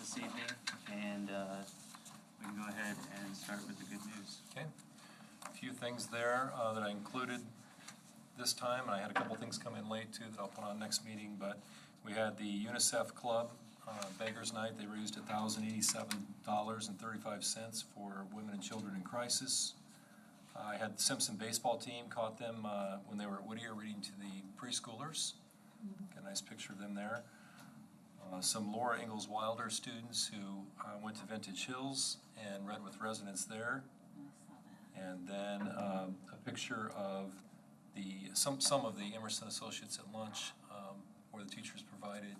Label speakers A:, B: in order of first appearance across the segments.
A: this evening, and we can go ahead and start with the good news.
B: Okay. A few things there that I included this time, and I had a couple things come in late too that I'll put on next meeting, but we had the UNICEF Club Beggars Night. They raised $1,087.35 for women and children in crisis. I had the Simpson baseball team, caught them when they were at Whittier reading to the preschoolers. Got a nice picture of them there. Some Laura Ingalls Wilder students who went to Vintage Hills and read with residents there. And then a picture of some of the Emerson Associates at lunch, where the teachers provided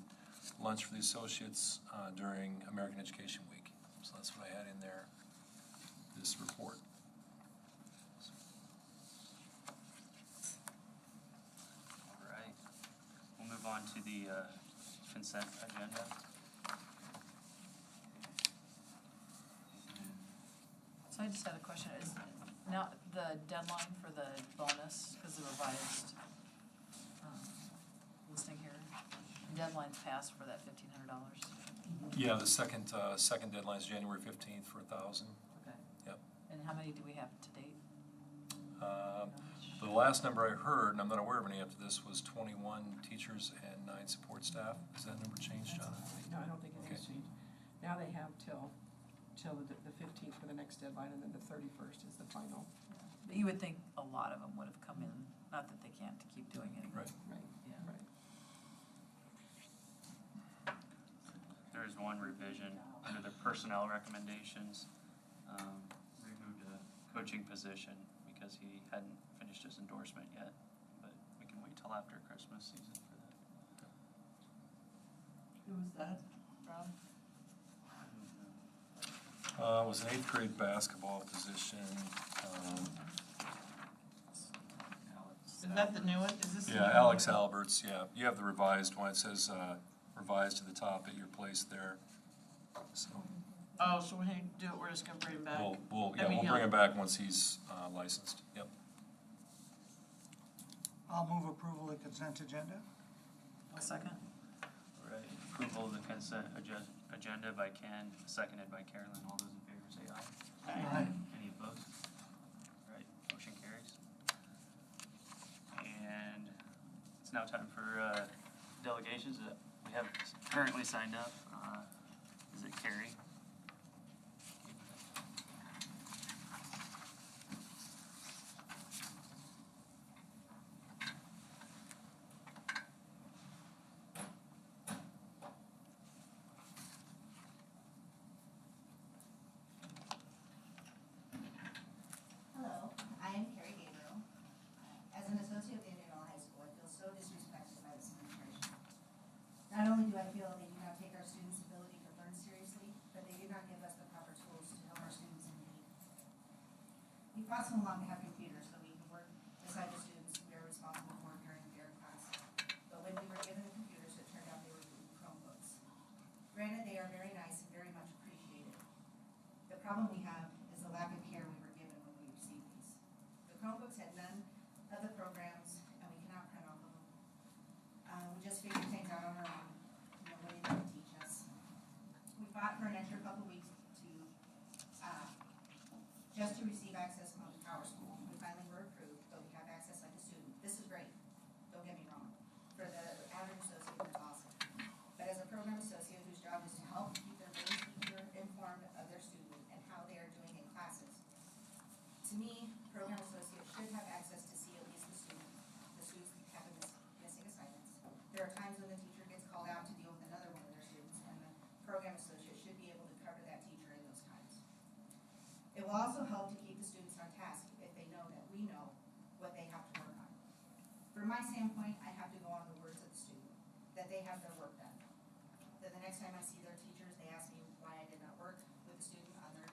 B: lunch for the associates during American Education Week. So that's what I had in there, this report.
A: All right. We'll move on to the consent agenda.
C: So I just had a question. Is now the deadline for the bonus, because the revised listing here, deadline's passed for that $1,500?
B: Yeah, the second deadline is January 15th for 1,000.
C: Okay.
B: Yep.
C: And how many do we have to date?
B: The last number I heard, and I'm not aware of any after this, was 21 teachers and 9 support staff. Has that number changed, John?
D: No, I don't think it has changed. Now they have till the 15th for the next deadline, and then the 31st is the final.
C: But you would think a lot of them would have come in, not that they can't keep doing it.
B: Right.
D: Right.
C: Yeah.
D: Right.
A: There is one revision under the personnel recommendations. Removed a coaching position because he hadn't finished his endorsement yet, but we can wait till after Christmas season for that.
C: Who was that, Rob?
B: It was an 8th grade basketball position.
E: Is that the new one? Is this the new
B: Yeah,
E: one?
B: Alex Alberts, yeah. You have the revised one. It says revised to the top at your place there. So
E: Oh, so when you do it, we're just gonna bring him back?
B: we'll bring him back once he's licensed. Yep.
F: I'll move approval of consent agenda.
C: A second?
A: All right, approval of the consent agenda by Ken, seconded by Carolyn. All those in favor say aye.
F: Aye.
A: Any opposed? All right, motion carries. And it's now time for delegations that we have currently signed up. Is it Carrie?
G: Hello, I am Carrie Gabriel. As an associate of Indianola High School, I feel so disrespected by this administration. Not only do I feel they do not take our students' ability to learn seriously, but they do not give us the proper tools to help our students in need. We fought so long to have computers so we can work beside the students we are responsible for during their class. But when we were given the computers, it turned out they were Chromebooks. Granted, they are very nice and very much appreciated. The problem we have is the lack of care we were given when we received these. The Chromebooks had none of the programs, and we cannot print off of them. We just figured things out on our own. Nobody there to teach us. We fought for an extra couple weeks just to receive access to our school. We finally were approved, but we have access like a student. This is great. Don't get me wrong. For the average associate, it's awesome. But as a program associate whose job is to help keep their main teacher informed of their student and how they are doing in classes, to me, program associates should have access to see at least the students that have been missing assignments. There are times when the teacher gets called out to deal with another one of their students, and the program associate should be able to cover that teacher in those times. It will also help to keep the students on task if they know that we know what they have to work on. From my standpoint, I have to go on the words of the student, that they have their work done. That the next time I see their teachers, they ask me why I did not work with the student on their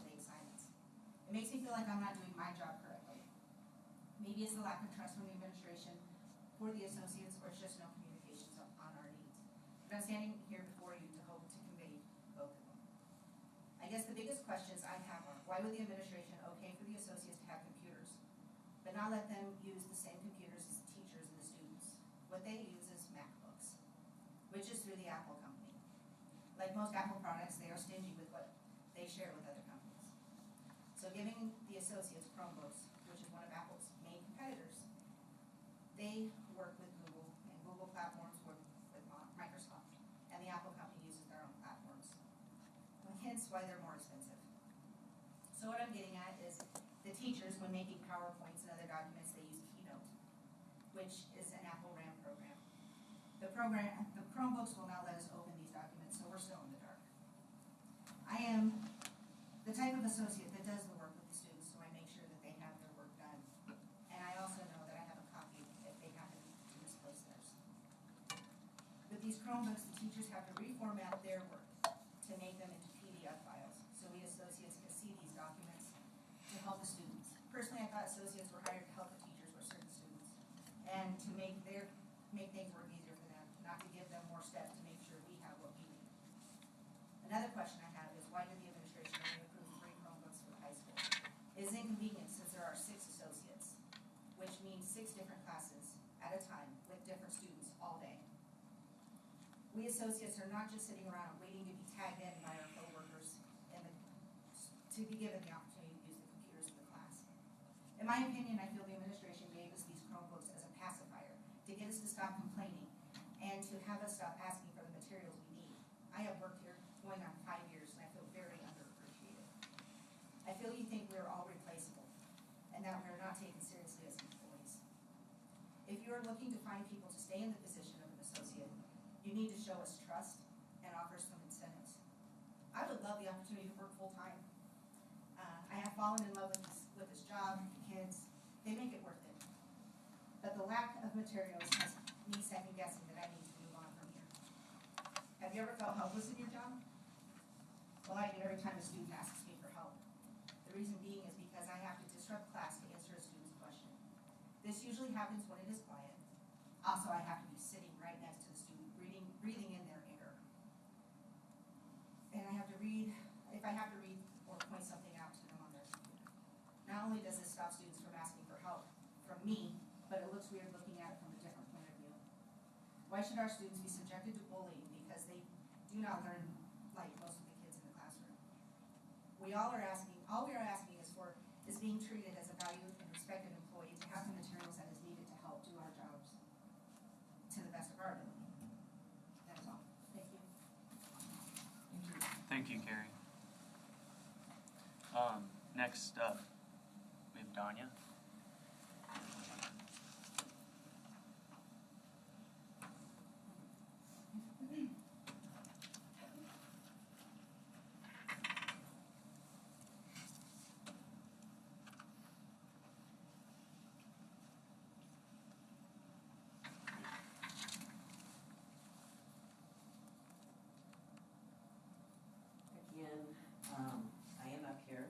G: late assignments. It makes me feel like I'm not doing my job correctly. Maybe it's the lack of trust from the administration for the associates, or it's just no communications on our needs. But I'm standing here before you to hope to convey both of them. I guess the biggest questions I have are, why would the administration okay for the associates to have computers, but not let them use the same computers as the teachers and the students? What they use is MacBooks, which is through the Apple company. Like most Apple products, they are stingy with what they share with other companies. So giving the associates Chromebooks, which is one of Apple's main competitors, they work with Google, and Google platforms work with Microsoft, and the Apple company uses their own platforms. Hence why they're more expensive. So what I'm getting at is the teachers, when making PowerPoints and other documents, they use Keynote, which is an Apple RAM program. The Chromebooks will not let us open these documents, so we're still in the dark. I am the type of associate that does the work with the students, so I make sure that they have their work done. And I also know that I have a copy if they happen to misplace theirs. With these Chromebooks, the teachers have to reformat their work to make them into PDF files, so we associates can see these documents to help the students. Personally, I thought associates were hired to help the teachers with certain students, and to make things work easier for them, not to give them more steps to make sure we have what we need. Another question I have is, why did the administration only approve 3 Chromebooks for the high school? It is inconvenient since there are 6 associates, which means 6 different classes at a time with different students all day. We associates are not just sitting around waiting to be tagged in by our coworkers to be given the opportunity to use the computers in the class. In my opinion, I feel the administration gave us these Chromebooks as a pacifier to get us to stop complaining and to have us stop asking for the materials we need. I have worked here going on 5 years, and I feel very underappreciated. I feel you think we're all replaceable and that we're not taken seriously as employees. If you are looking to find people to stay in the position of an associate, you need to show us trust and offer some incentives. I would love the opportunity to work full-time. I have fallen in love with this job, the kids, they make it worth it. But the lack of materials has me second-guessing that I need to move on from here. Have you ever felt helpless in your job? Well, I do every time a student asks me for help. The reason being is because I have to disrupt class to answer a student's question. This usually happens when it is quiet. Also, I have to be sitting right next to the student, breathing in their air. And I have to read, if I have to read or point something out to them on their computer. Not only does this stop students from asking for help from me, but it looks weird looking at it from a different point of view. Why should our students be subjected to bullying because they do not learn like most of the kids in the classroom? All we are asking is being treated as a valued and respected employee to have the materials that is needed to help do our jobs to the best of our ability. That is all. Thank you.
A: Thank you, Carrie. Next up, we have Danya.
H: Again, I am up here.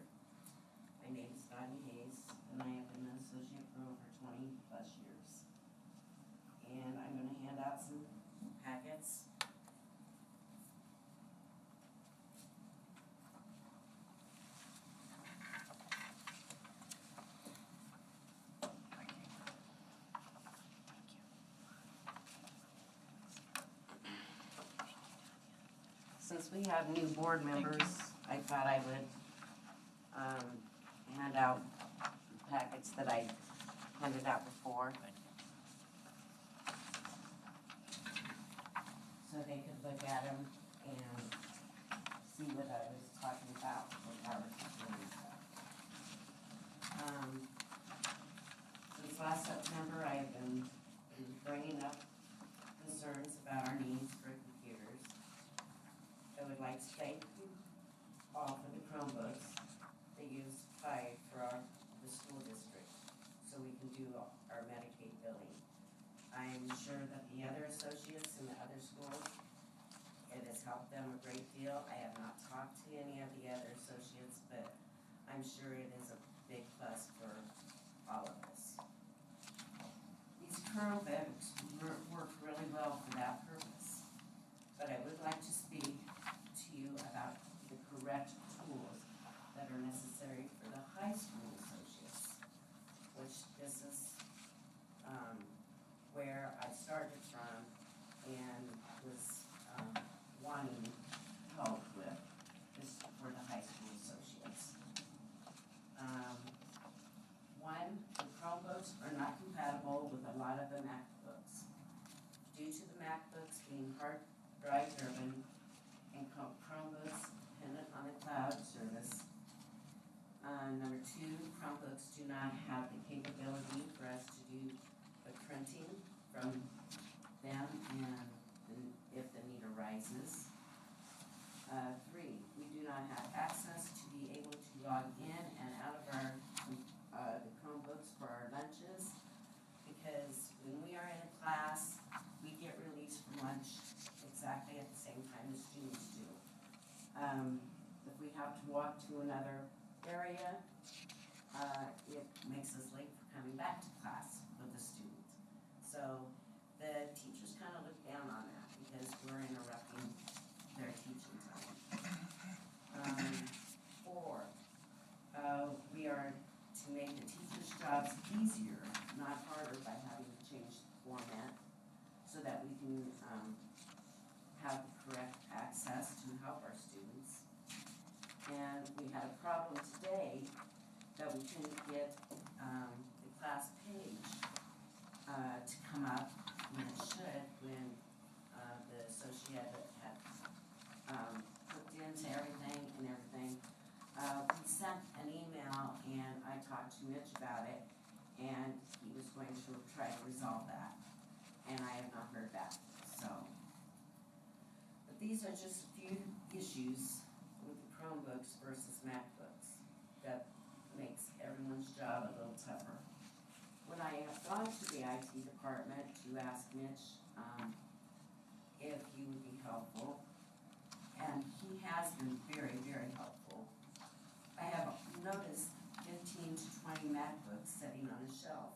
H: My name is Donnie Hayes, and I have been an associate for over 20+ years. And I'm going to hand out some packets. Since we have new board members, I thought I would hand out packets that I handed out before. So they could look at them and see what I was talking about with our doing stuff. Since last September, I have been bringing up concerns about our needs for computers. I would like to thank you all for the Chromebooks. They use 5 for the school district, so we can do our Medicaid billing. I'm sure that the other associates in the other schools, it has helped them a great deal. I have not talked to any of the other associates, but I'm sure it is a big plus for all of us. These Chromebooks work really well for that purpose, but I would like to speak to you about the correct tools that are necessary for the high school associates, which this is where I started from and was wanting Chromebooks do not have the capability for us to do the printing from them and if the need arises. 3, we do not have access to be able to log in and out of our, the Chromebooks for our lunches, because when we are in a class, we get released from lunch exactly at the same time the students do. If we have to walk to another area, it makes us late for coming back to class with the students. So the teachers kind of look down on that because we're interrupting their teaching time. 4, we are to make the teachers' jobs easier, not harder, by having to change the format so that we can have the correct access to help our students. And we had a problem today that we couldn't get the class page to come up when it should, when the associate had hooked into everything and everything. We sent an email and I talked to Mitch about it, and he was going to try to resolve that. And I have not heard back, so. But these are just a few issues with the Chromebooks versus MacBooks that makes everyone's job a little tougher. When I have gone to the IT department to ask Mitch if he would be helpful, and he has been very, very helpful. I have noticed 15 to 20 MacBooks sitting on a shelf.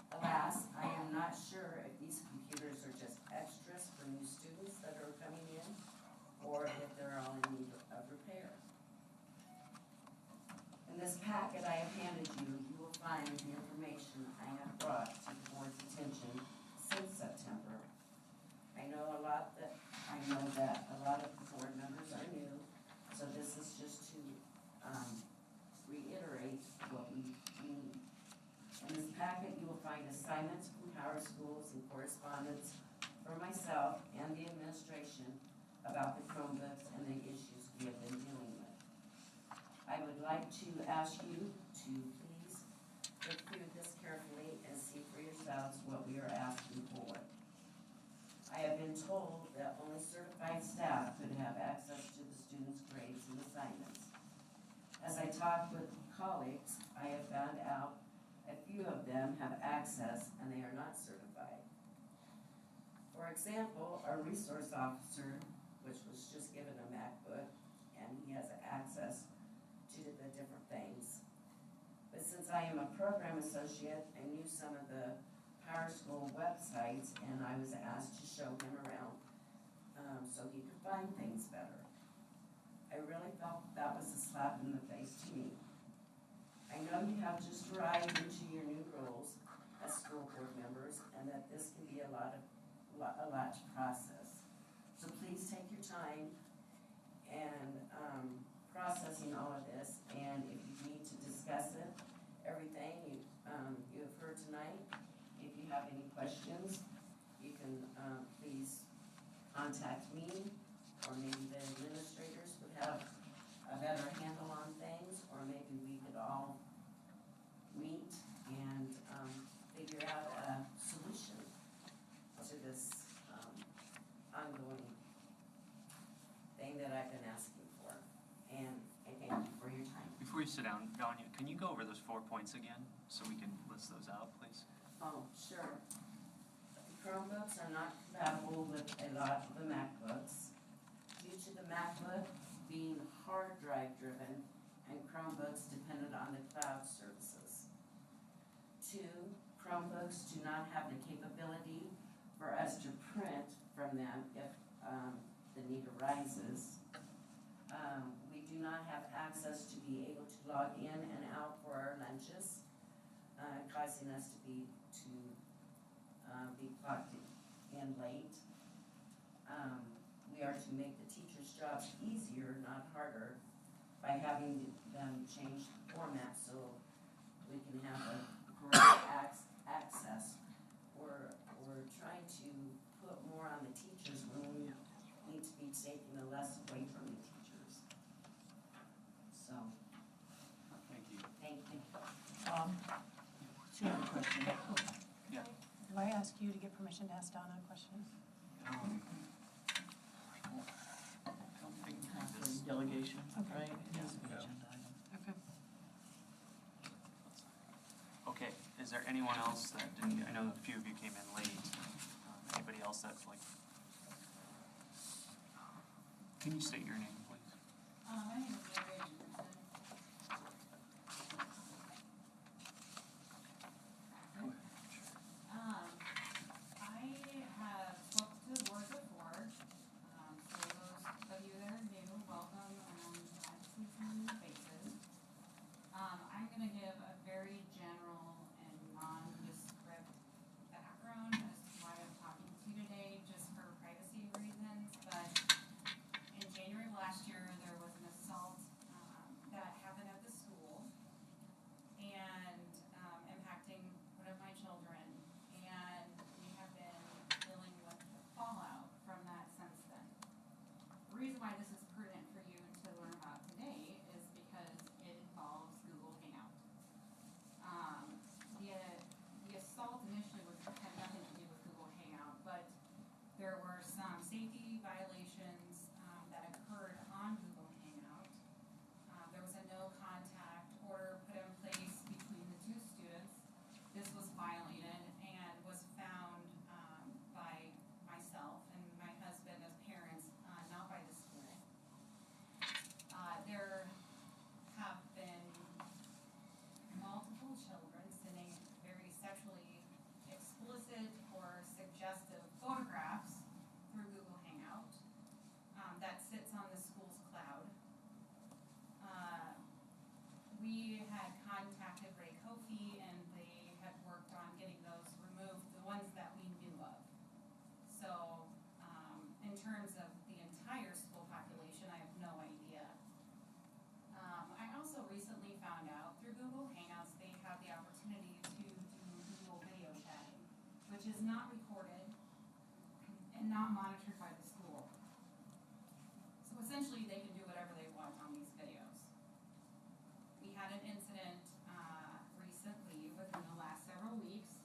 H: Alas, I am not sure if these computers are just extras for new students that are coming in, or if they're all in need of repair. In this packet I have handed you, you will find the information I have brought to the board's attention since September. I know that a lot of the board members are new, so this is just to reiterate what we need. In this packet, you will find assignments from Power Schools and correspondence from myself and the administration about the Chromebooks and the issues we have been dealing with. I would like to ask you to please look through this carefully and see for yourselves what we are asking for. I have been told that only certified staff could have access to the students' grades and assignments. As I talked with colleagues, I have found out a few of them have access and they are not certified. For example, our resource officer, which was just given a MacBook, and he has access to the different things. But since I am a program associate, I knew some of the Power School websites, and I was asked to show him around so he could find things better. I really felt that was a slap in the face to me. I know you have just arrived into your new roles as school board members, and that this can be a lot to process. So please take your time and processing all of this, and if you need to discuss it, everything you have heard tonight, if you have any questions, you can please contact me, or maybe the administrators would have a better handle on things, or maybe we could all meet and figure out a solution to this ongoing thing that I've been asking for. And I thank you for your time.
A: Before you sit down, Danya, can you go over those 4 points again so we can list those out, please?
H: Oh, sure. The Chromebooks are not compatible with a lot of the MacBooks due to the MacBook being hard drive driven and Chromebooks dependent on the cloud services. 2, Chromebooks do not have the capability for us to print from them if the need arises. We do not have access to be able to log in and out for our lunches, causing us to be clocked in late. We are to make the teachers' jobs easier, not harder, by having them change the format so we can have a correct access. We're trying to put more on the teachers when we need to be taking the less away from the teachers. So,
A: Thank you.
H: thank you.
D: She had a question.
A: Yeah.
I: Do I ask you to get permission to ask Donna a question?
E: I don't think we have the delegation,
I: Okay.
E: right? It is an
B: Yeah.
E: agenda item.
C: Okay.
A: Okay, is there anyone else that didn't, I know a few of you came in late. Anybody else that's like, can you state your name, please?
J: My name is Mary Anderson. I have spoke to the board before, so those of you that are new, welcome, glad to see some new faces. I'm gonna give a very general and nondescript background as to why I'm talking to you today, just for privacy reasons, but in January of last year, there was an assault, that happened at the school and, impacting one of my children, and we have been dealing with the fallout from that since then. The reason why this is pertinent for you to learn about today is because it involves Google Hangout. The assault initially had nothing to do with Google Hangout, but there were some safety violations, that occurred on Google Hangout. There was a no contact order put in place between the two students. This was violated and was found, by myself and my husband as parents, not by the school. There have been multiple children sending very sexually explicit or suggestive photographs through Google Hangout, that sits on the school's cloud. We had contacted Ray Kofi and they had worked on getting those removed, the ones that we knew of. So, in terms of the entire school population, I have no idea. I also recently found out through Google Hangouts, they have the opportunity to do Google video chatting, which is not recorded and not monitored by the school. So essentially, they can do whatever they want on these videos. We had an incident, recently, within the last several weeks,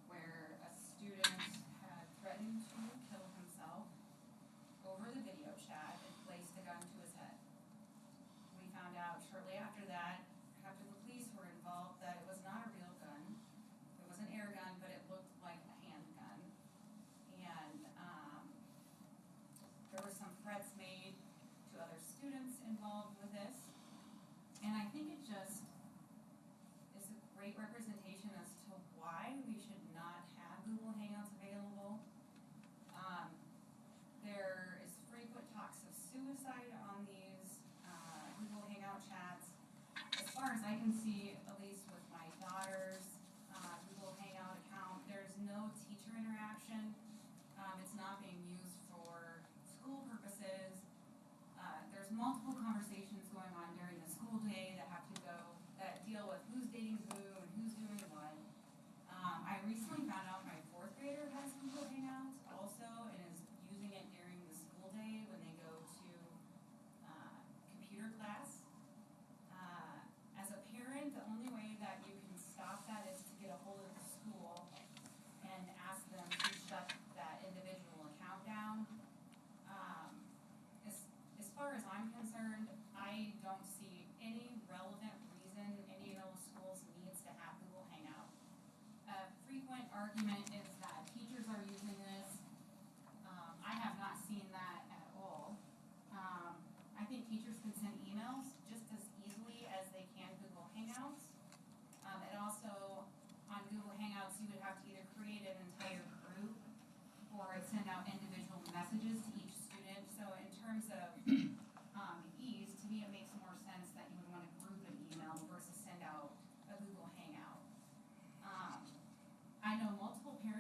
J: where a student had threatened to kill himself over the video chat and placed a gun to his head. We found out shortly after that, after the police were involved, that it was not a real gun. It was an air gun, but it looked like a handgun. And, there were some threats made to other students involved with this. And I think it just is a great representation as to why we should not have Google Hangouts available. There is frequent talks of suicide on these, Google Hangout chats. As far as I can see, at least with my daughter's, Google Hangout account, there's no teacher interaction. It's not being used for school purposes. There's multiple conversations going on during the school day that have to go, that deal with who's dating who and who's doing what. I recently found out my fourth grader has Google Hangouts also and is using it during the school day when they go to, computer class. As a parent, the only way that you can stop that is to get a hold of the school and ask them to shut that individual account down. As far as I'm concerned, I don't see any relevant reason any of those schools needs to have Google Hangout. A frequent argument is that teachers are using this. I have not seen that at all. I think teachers can send emails just as easily as they can Google Hangouts. And also, on Google Hangouts, you would have to either create an entire group or send out individual messages to each student. So in terms of ease, to me it makes more sense that you would want to group an email versus send out a Google Hangout. I know multiple parents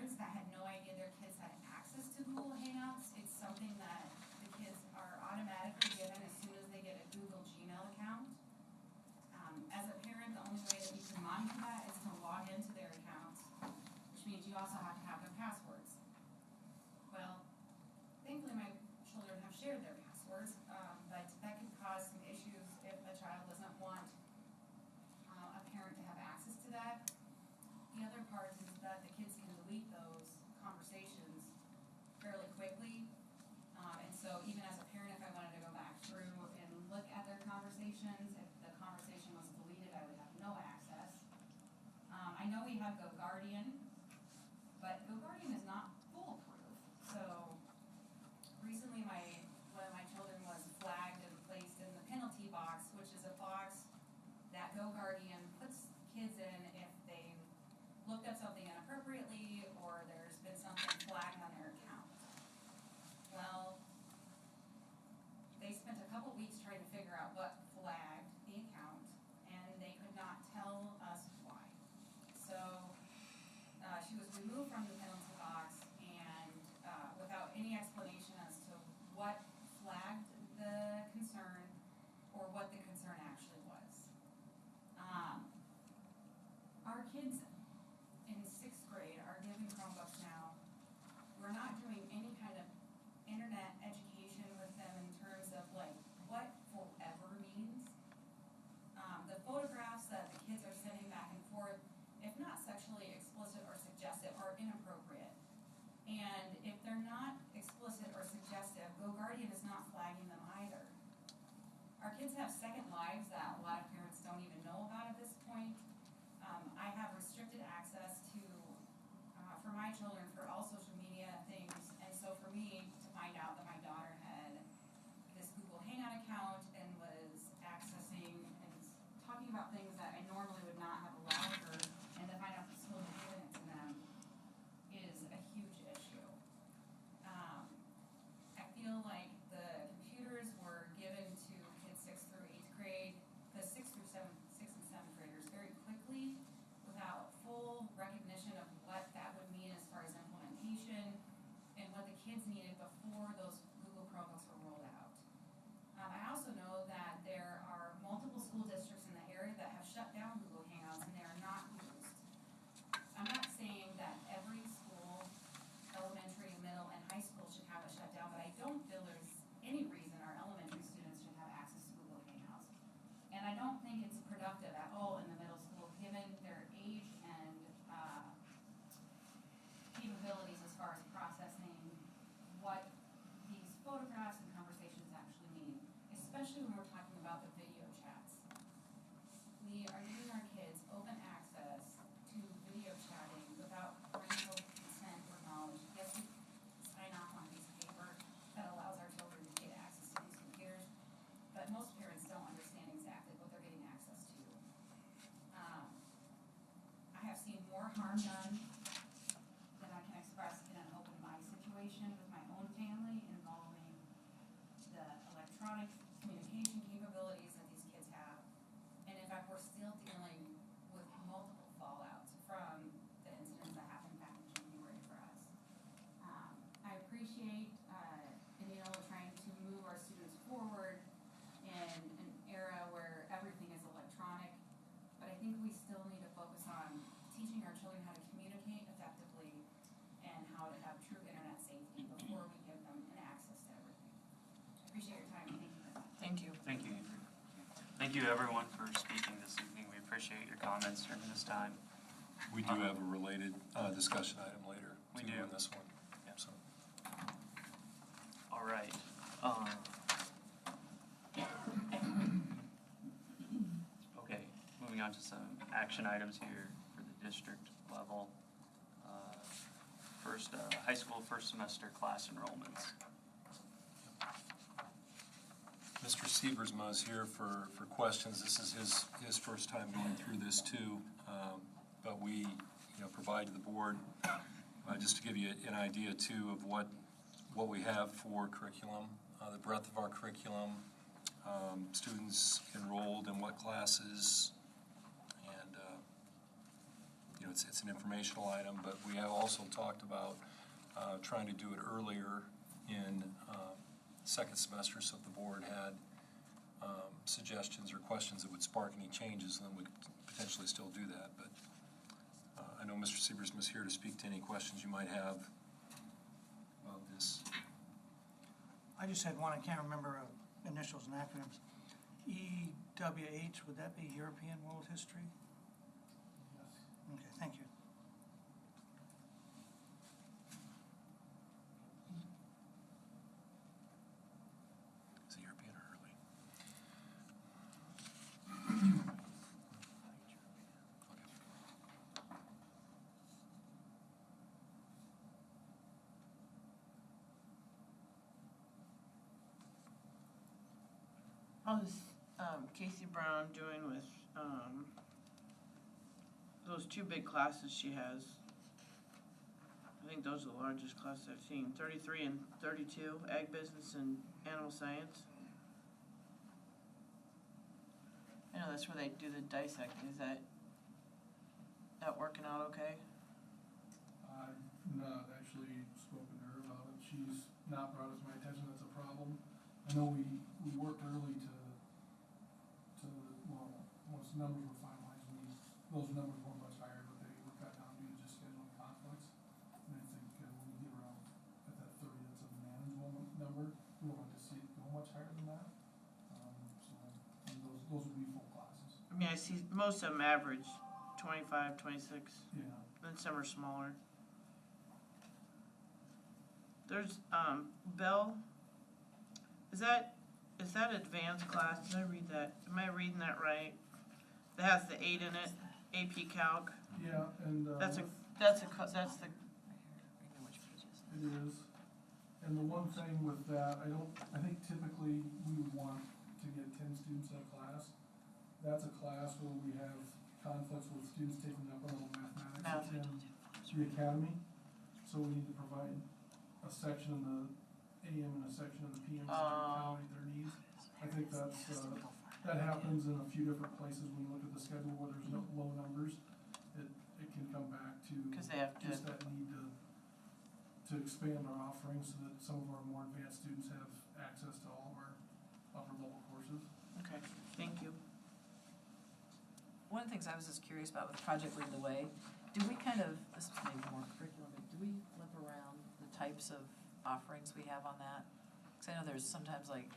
J: kids have second lives that a lot of parents don't even know about at this point. I have restricted access to, for my children, for all social media things, and so for me to find out that my daughter had this Google Hangout account and was accessing and talking about things that I normally would not have allowed her, and to find out the school had given it to them is a huge issue. I feel like the computers were given to kids 6th through 8th grade, the 6th and 7th graders very quickly without full recognition of what that would mean as far as implementation and what the kids needed before those Google Chromebooks were rolled out. I also know that there are multiple school districts in the area that have shut down Google Hangouts and they are not used. I'm not saying that every school, elementary, middle, and high school should have it shut down, but I don't feel there's any reason our elementary students should have access to Google Hangouts. And I don't think it's productive at all in the middle school, given their age and capabilities as far as processing what these photographs and conversations actually mean, especially when we're talking about the video chats. We are giving our kids open access to video chatting without parental consent or knowledge. Yes, we sign off on a piece of paper that allows our children to get access to these computers, but most parents don't understand exactly what they're getting access to. I have seen more harm done than I can express in an open mic situation with my own family involving the electronic communication capabilities that these kids have. And in fact, we're still dealing with multiple fallouts from the incidents that happened back in January for us. I appreciate, Indianola trying to move our students forward in an era where everything is electronic, but I think we still need to focus on teaching our children how to communicate effectively and how to have true internet safety before we give them an access to everything. I appreciate your time. Thank you very much.
C: Thank you.
A: Thank you. Thank you everyone for speaking this evening. We appreciate your comments during this time.
B: We do have a related discussion item later,
A: We
B: too,
A: do.
B: on this one.
A: Yep.
B: So,
A: All right. Okay, moving on to some action items here for the district level. First, high school first semester class enrollments.
B: Mr. Siebersma is here for questions. This is his first time going through this too, but we, provide to the board, just to give you an idea too of what we have for curriculum, the breadth of our curriculum, students enrolled in what classes, and it's an informational item, but we have also talked about trying to do it earlier in second semester, so if the board had suggestions or questions that would spark any changes, then we could potentially still do that. But I know Mr. Siebersma is here to speak to any questions you might have about this.
F: I just had one, I can't remember initials and acronyms. EWH, would that be European World History?
K: Yes.
F: Okay, thank you.
B: Is it European or early?
E: How's Casey Brown doing with those two big classes she has? I think those are the largest classes I've seen, 33 and 32, Ag Business and Animal Science. I know that's where they do the dissecting. Is that working out okay?
K: I've not actually spoken to her about it. She's not brought it to my attention that's a problem. I know we worked early to once the numbers were finalized, those numbers weren't much higher, but they were cut down due to just scheduling conflicts. And I think when we get around at that 30, that's a manageable number. We don't want to see it go much higher than that. So those would be full classes.
E: I mean, I see most of them average 25, 26.
K: Yeah.
E: Then some are smaller. There's Bell. Is that is that advanced class? Did I read that? Am I reading that right? That has the 8 in it, AP Calc?
K: Yeah, and,
E: That's the,
K: it is. And the one thing with that, I think typically we would want to get 10 students in a class. That's a class where we have conflicts with students taking up a little mathematics in the academy. So we need to provide a section in the AM and a section in the PM to accommodate their needs. I think that's, that happens in a few different places when you look at the schedule where there's no low numbers. It can come back to
E: because they have to.
K: just that need to expand our offerings so that some of our more advanced students have access to all of our upper level courses.
E: Okay, thank you.
C: One of the things I was just curious about with Project Lead the Way, do we kind of, this is maybe more curriculum, but do we flip around the types of offerings we have on that? Because I know there's sometimes like,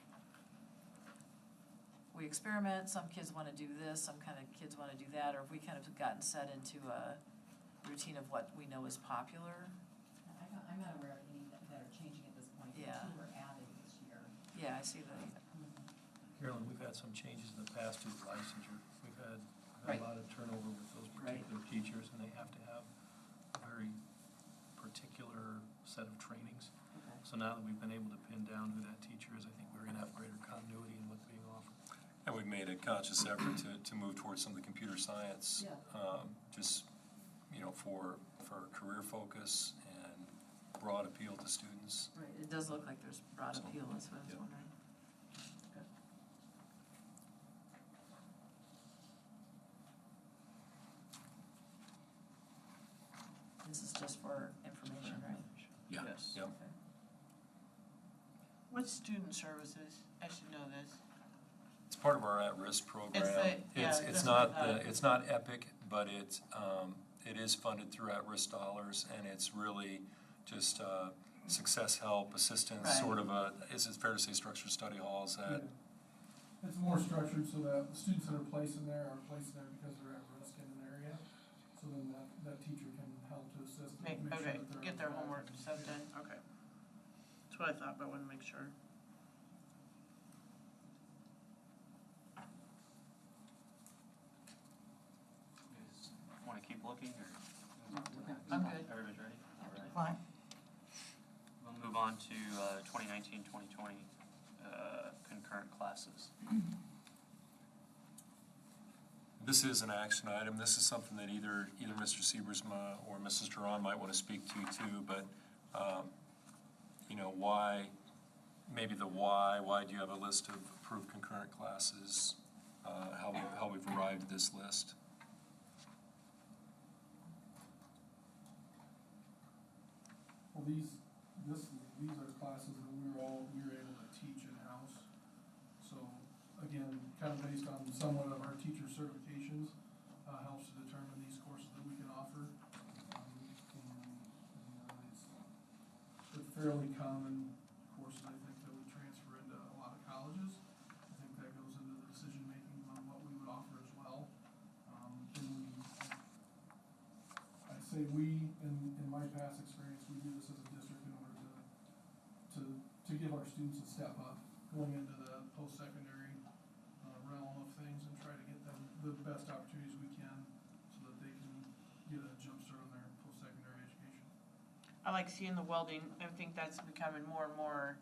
C: we experiment, some kids want to do this, some kind of kids want to do that, or have we kind of gotten set into a routine of what we know is popular?
D: I'm not aware of any that are changing at this point.
C: Yeah.
D: Two were added this year.
C: Yeah, I see that.
B: Carolyn, we've had some changes in the past to the licensure. We've had
C: Right.
B: a lot of turnover with those particular teachers, and they have to have a very particular set of trainings.
C: Okay.
B: So now that we've been able to pin down who that teacher is, I think we're gonna have greater continuity in what's being offered. And we've made a conscious effort to move towards some of the computer science,
C: Yeah.
B: just, for career focus and broad appeal to students.
C: Right, it does look like there's broad
B: So,
C: appeal, that's what I was
B: yeah.
C: wondering. Good. This is just for information, right?
B: Yeah.
A: Yes.
B: Yep.
C: Okay.
E: What's student services? I should know this.
B: It's part of our at-risk program.
E: yeah,
B: It's
E: that's
B: not
E: what I thought.
B: it's not epic, but it is funded through at-risk dollars, and it's really just success help, assistance,
E: Right.
B: sort of is it fair to say structured study halls that,
K: Yeah. It's more structured so that the students that are placed in there are placed there because they're at risk in an area. So then that teacher can help to assist and make sure
E: Okay,
K: that they're.
E: get their
K: on track.
E: homework stuff done, okay. That's what I thought, but I wanted to make sure.
A: Want to keep looking, or?
E: I'm good.
A: Everybody's ready? All right.
F: Fine.
A: We'll move on to 2019-2020 concurrent classes.
B: this is an action item. This is something that either Mr. Siebersma or Mrs. Duran might want to speak to too, but, why, maybe the why do you have a list of approved concurrent classes, how we've arrived at this list?
K: Well, these are classes that we were able to teach in-house. So, again, kind of based on somewhat of our teacher certifications, helps to determine these courses that we can offer. It's fairly common courses, I think, that we transfer into a lot of colleges. I think that goes into the decision-making on what we would offer as well. I'd say in my past experience, we do this as a district in order to give our students a step up going into the post-secondary realm of things and try to get them the best opportunities we can so that they can get a jump start on their post-secondary education.
E: I like seeing the welding. I think that's becoming more and more,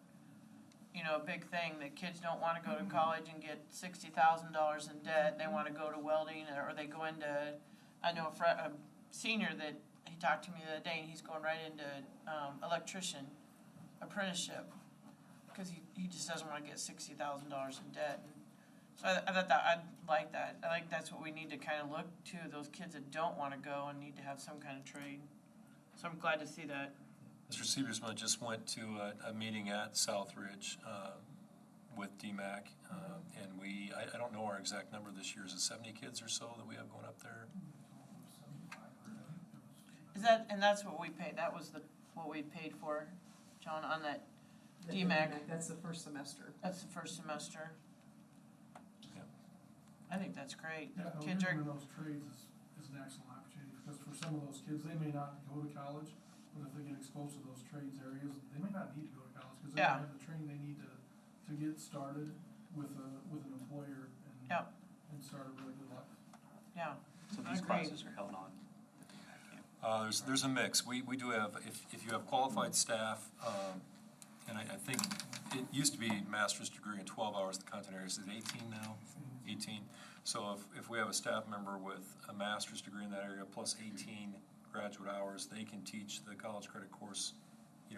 E: a big thing, that kids don't want to go to college and get $60,000 in debt. They want to go to welding, or they go into, I know a senior that he talked to me the other day, and he's going right into electrician apprenticeship because he just doesn't want to get $60,000 in debt. And so I thought that I like that. I think that's what we need to kind of look to, those kids that don't want to go and need to have some kind of trade. So I'm glad to see that.
B: Mr. Siebersma just went to a meeting at Southridge with DMAC, and I don't know our exact number this year. Is it 70 kids or so that we have going up there?
E: Is that, and that's what we paid, that was what we paid for, John, on that DMAC.
D: That's the first semester.
E: That's the first semester.
B: Yep.
E: I think that's great.
K: Yeah,
E: Kids are,
K: in those trades is an excellent opportunity, because for some of those kids, they may not go to college, but if they get exposed to those trades areas, they may not need to go to college, because they
E: Yeah.
K: have the training they need to get started with an employer and,
E: Yep.
K: and start a really good life.
E: Yeah,
A: So these
E: Agreed.
A: classes are held on at the DMAC camp.
B: There's a mix. We do have, if you have qualified staff, and I think it used to be master's degree in 12 hours, the content area is 18 now? 18. So if we have a staff member with a master's degree in that area plus 18 graduate hours, they can teach the college credit course,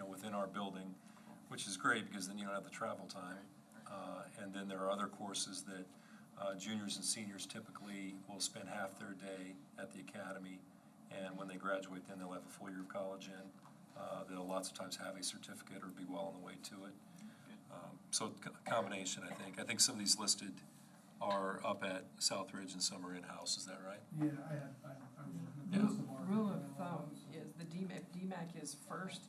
B: within our building, which is great because then you don't have the travel time. And then there are other courses that juniors and seniors typically will spend half their day at the academy, and when they graduate, then they'll have a full year of college in. They'll lots of times have a certificate or be well on the way to it. So a combination, I think. I think some of these listed are up at Southridge and some are in-house, is that right?
K: Yeah, I was looking
B: Yeah.
K: at the bar.
D: Rule of thumb is the DMAC is first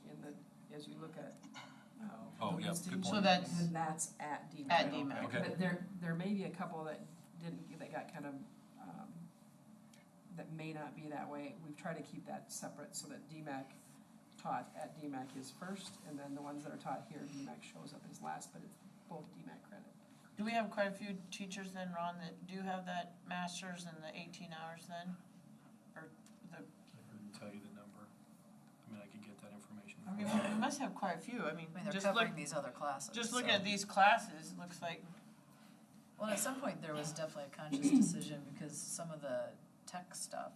D: as you look at.
B: Oh,
D: the
B: yeah,
D: listing,
B: good
E: So
B: point.
E: that's
D: And that's at DMAC.
E: at DMAC.
B: Okay.
D: But there may be a couple that got kind of, that may not be that way. We've tried to keep that separate so that DMAC taught at DMAC is first, and then the ones that are taught here, DMAC shows up as last, but it's both DMAC credit.
E: Do we have quite a few teachers then, Ron, that do have that master's and the 18 hours then? Or the,
B: I couldn't tell you the number. I mean, I could get that information.
E: I mean, we must have quite a few. I mean,
C: I mean, they're
E: just look,
C: covering these other classes.
E: just looking
C: so-
E: at these classes, it looks like,
C: Well, at some point, there was definitely a conscious decision because some of the tech stuff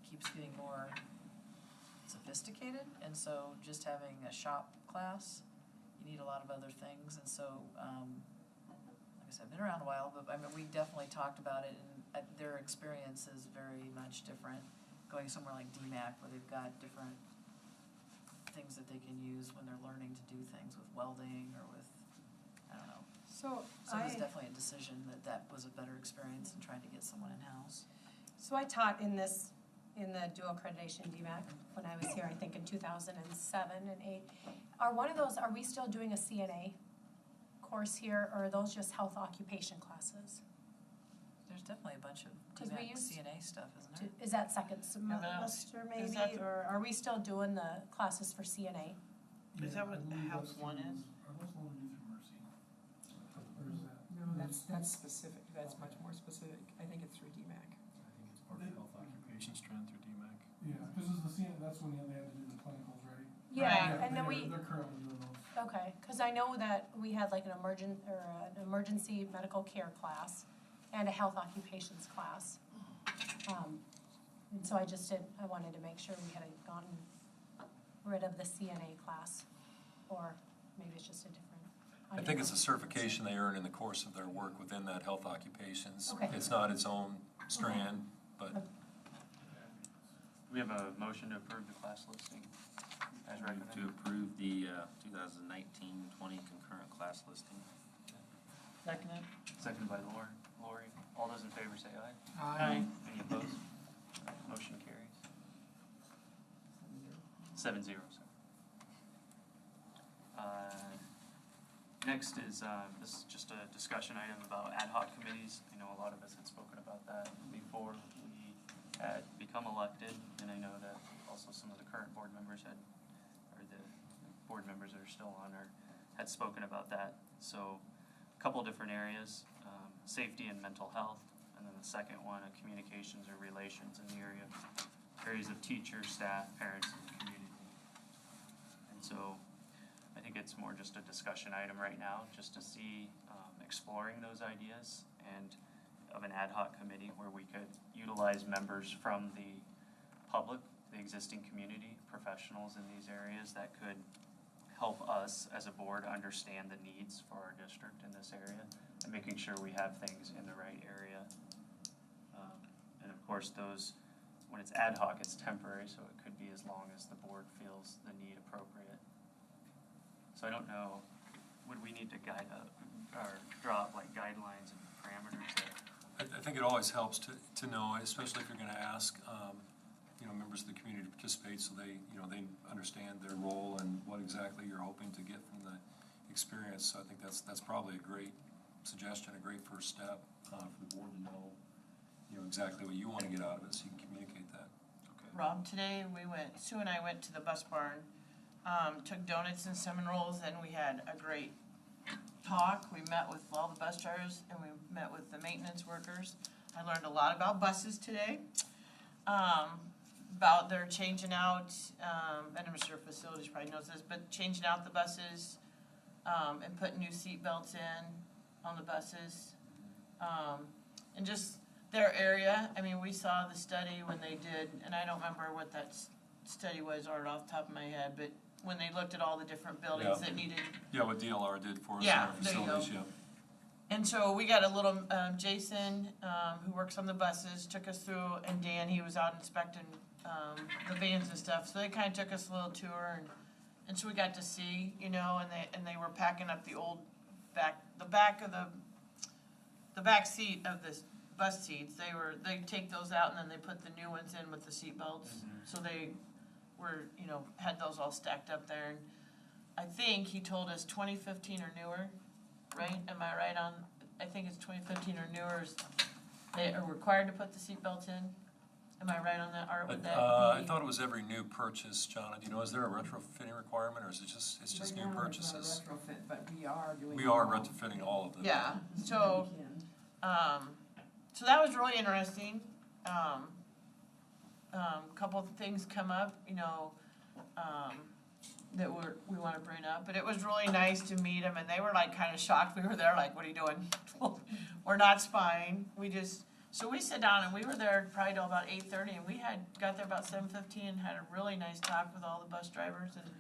C: keeps getting more sophisticated, and so just having a shop class, you need a lot of other things, and so, like I said, I've been around a while, but I mean, we definitely talked about it, and their experience is very much different, going somewhere like DMAC, where they've got different things that they can use when they're learning to do things with welding or with, I don't know.
I: So
C: So it was definitely a decision that was a better experience than trying to get someone in-house.
I: So I taught in the dual accreditation DMAC when I was here, I think in 2007 and 8. Are we still doing a CNA course here, or are those just health occupation classes?
C: There's definitely a bunch of
I: 'Cause we
C: DMAC
I: used
C: CNA stuff, isn't there?
I: Is that second
E: that-
I: semester
E: is
I: maybe,
E: that the-
I: or are we still doing the classes for CNA?
E: Is that what
K: I believe
E: House
K: that's
E: One
K: through-
E: is?
K: Are those the ones you do through Mercy? Or is that?
D: No, that's specific, that's much more specific. I think it's through DMAC.
B: I think it's part of health occupation strand through DMAC.
K: Yeah, because it's the CN, that's when they had to do the clinicals, right?
I: Yeah, and then
K: They're currently doing those.
I: Okay, because I know that we had like an emergency medical care class and a health occupations class. And so I wanted to make sure we had gotten rid of the CNA class, or maybe it's just a different.
B: I think it's a certification they earn in the course of their work within that health occupations.
I: Okay.
B: It's not its own strand, but
A: We have a motion to approve the class listing as
L: Move to
A: recommended.
L: approve the 2019-20 concurrent class listing.
E: Seconded.
A: Seconded by Lori. All those in favor say aye.
E: Aye.
A: Any opposed? Motion carries. 7-0, sorry. Next is, this is just a discussion item about ad hoc committees. I know a lot of us had spoken about that before we had become elected, and I know that also some of the current board members or the board members that are still on had spoken about that. So, a couple different areas, safety and mental health, and then the second one, communications or relations in the areas of teachers, staff, parents, and community. And so, I think it's more just a discussion item right now, just to see, exploring those ideas and of an ad hoc committee where we could utilize members from the public, the existing community, professionals in these areas that could help us as a board understand the needs for our district in this area and making sure we have things in the right area. And of course, when it's ad hoc, it's temporary, so it could be as long as the board feels the need appropriate. So I don't know, would we need to draw up like guidelines and parameters that?
B: I think it always helps to know, especially if you're gonna ask, members of the community to participate so they understand their role and what exactly you're hoping to get from the experience. So I think that's probably a great suggestion, a great first step, for the board to know, exactly what you wanna get out of it so you can communicate that.
A: Okay.
E: Rob, today Sue and I went to the bus barn, took donuts and cinnamon rolls, and we had a great talk, we met with all the bus drivers, and we met with the maintenance workers. I learned a lot about buses today, about their changing out, and I'm sure facilities probably knows this, but changing out the buses, and putting new seat belts in on the buses. And just their area, I mean, we saw the study when they did, and I don't remember what that study was or off the top of my head, but when they looked at all the different buildings
B: Yeah.
E: that needed.
B: Yeah, what DLR did for us in
E: Yeah,
B: our
E: there you go.
B: facilities, yeah.
E: And so we got a little, Jason, who works on the buses, took us through, and Dan, he was out inspecting, the vans and stuff, so they kinda took us a little tour, and so we got to see, you know, and they were packing up the old the back seat of the bus seats, they take those out and then they put the new ones in with the seat belts, so they were, you know, had those all stacked up there, and I think he told us 2015 or newer, right? Am I right on, I think it's 2015 or newer, they are required to put the seat belts in? Am I right on that, Art, would that be?
B: I thought it was every new purchase, John. Do you know, is there a retrofitting requirement, or is it just, it's just new
D: Right now,
B: purchases?
D: it's not a retrofit, but we are doing.
B: We are retrofitting all of them.
E: Yeah, so, so that was really interesting. Couple of things come up, you know, that we wanna bring up, but it was really nice to meet them, and they were like kinda shocked we were there, like, what are you doing? We're not spying, so we sit down, and we were there probably till about 8:30, and we got there about 7:15, and had a really nice talk with all the bus drivers and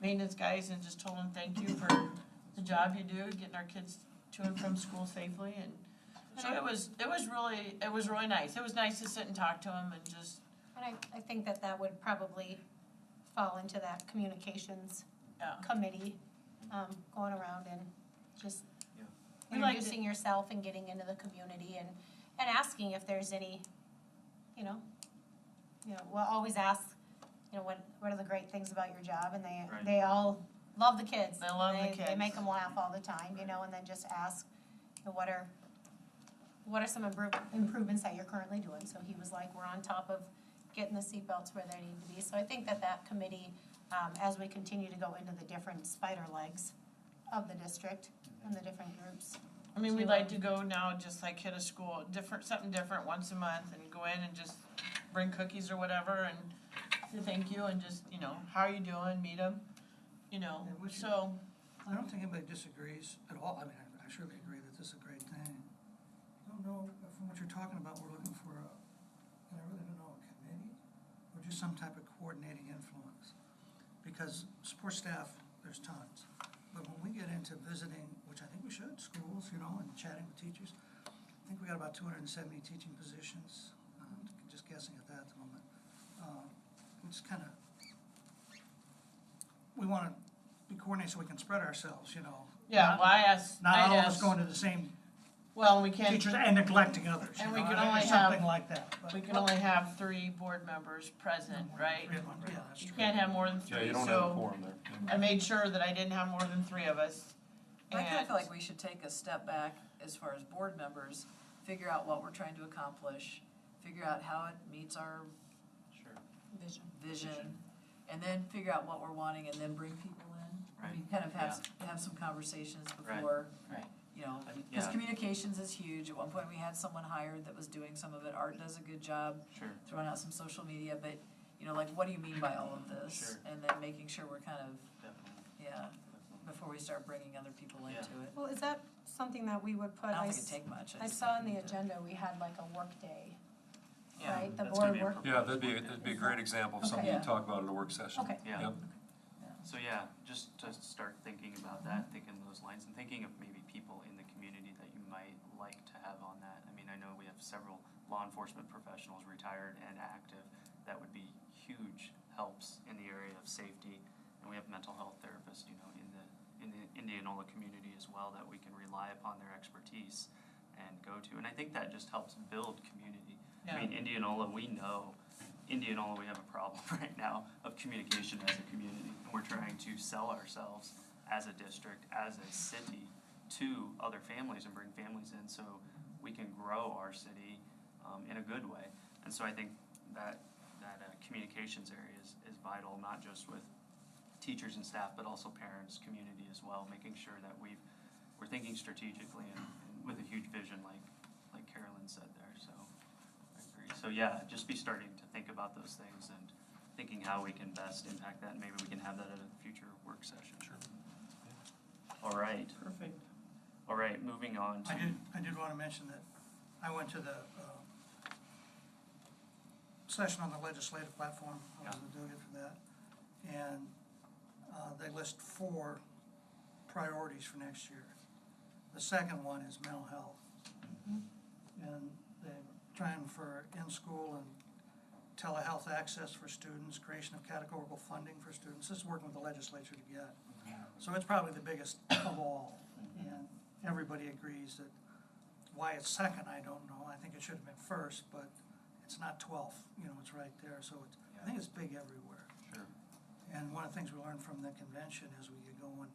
E: maintenance guys, and just told them thank you for the job you do, getting our kids to and from school safely, and so it was really nice. It was nice to sit and talk to them and just.
I: And I think that would probably fall into that communications
E: Yeah.
I: committee, going around and just
E: We liked it.
I: introducing yourself and getting into the community and asking if there's any, you know, we'll always ask, you know, what are the great things about your job, and
A: Right.
I: they all love the kids.
E: They love the
I: They
E: kids.
I: make them laugh all the time, you know, and then just ask, you know, what are some improvements that you're currently doing? So he was like, we're on top of getting the seatbelts where they need to be. So I think that committee, as we continue to go into the different spider legs of the district and the different groups.
E: I mean, we'd like to go now, just like hit a school, something different once a month, and go in and just bring cookies or whatever, and say thank you, and just, you know, how are you doing, meet them, you know,
F: Yeah, we should-
E: so.
F: I don't think anybody disagrees at all. I mean, I surely agree that this is a great thing. I don't know, from what you're talking about, we're looking for and I really don't know, a committee or just some type of coordinating influence. Because support staff, there's tons. But when we get into visiting, which I think we should, schools, you know, and chatting with teachers, I think we got about 270 teaching positions. Just guessing at that at the moment. We just kind of, we want to be coordinated so we can spread ourselves, you know.
E: Yeah, well,
F: Not all of us
E: asked,
F: going to the same
E: well, we can't,
F: teachers and neglecting others.
E: And
F: you
E: we
F: know,
E: can
F: or
E: only
F: something
E: have-
F: like that. But
E: we can only have 3 board members present, right?
F: Yeah, that's
E: You
F: true.
E: can't have more than 3,
B: Yeah, you don't have a
E: so
B: quorum there.
E: I made sure that I didn't have more than 3 of us.
C: I kinda
E: And-
C: feel like we should take a step back as far as board members, figure out what we're trying to accomplish, figure out how it meets our vision, and then figure out what we're wanting, and then bring people in.
A: Right.
C: We kind of have some conversations before,
A: right.
C: you know,
A: I think-
C: because
A: yeah.
C: communications is huge. At one point, we had someone hired that was doing some of it. Art does a good job
A: Sure.
C: throwing out some social media, but, you know, like, what do you mean by all of this?
A: Sure.
C: And then making sure we're kind of,
A: Definitely.
C: yeah, before we start bringing other people
A: Yeah.
C: into it.
I: Well, is that something that we would put?
C: I don't
I: I
C: think it'd take much.
I: I
C: just
I: saw in
C: think
I: the
C: we need to-
I: agenda, we had like a work day,
E: Yeah,
I: right? The
A: That's gonna
I: board
A: be a
I: work.
A: proposed
B: Yeah, that'd
A: one.
B: be a great example of something
C: Okay.
B: you talk about at a work session.
I: Okay.
A: Yeah.
B: Yep.
A: So yeah, just to start thinking about that, thinking those lines, and thinking of maybe people in the community that you might like to have on that. I mean, I know we have several law enforcement professionals, retired and active, that would be huge helps in the area of safety. And we have mental health therapists, you know, in the Indianola community as well, that we can rely upon their expertise and go to. And I think that just helps build community. I mean, Indianola, we know, we have a problem right now of communication as a community. And we're trying to sell ourselves as a district, as a city, to other families and bring families in so we can grow our city in a good way. And so I think that communications area is vital, not just with teachers and staff, but also parents, community as well, making sure that we've we're thinking strategically and with a huge vision like Carolyn said there, so I agree. So yeah, just be starting to think about those things and thinking how we can best impact that, and maybe we can have that at a future work session.
B: Sure.
A: All right.
E: Perfect.
A: All right, moving on to.
F: I did want to mention that I went to the session on the legislative platform. I was the delegate for that. And they list 4 priorities for next year. The second one is mental health. And they're trying for in-school and telehealth access for students, creation of categorical funding for students. This is working with the legislature to get. So it's probably the biggest of all. And everybody agrees that why it's second, I don't know. I think it should have been first, but it's not 12th. You know, it's right there. So it's, I think it's big everywhere.
A: Sure.
F: And one of the things we learned from the convention as we get going,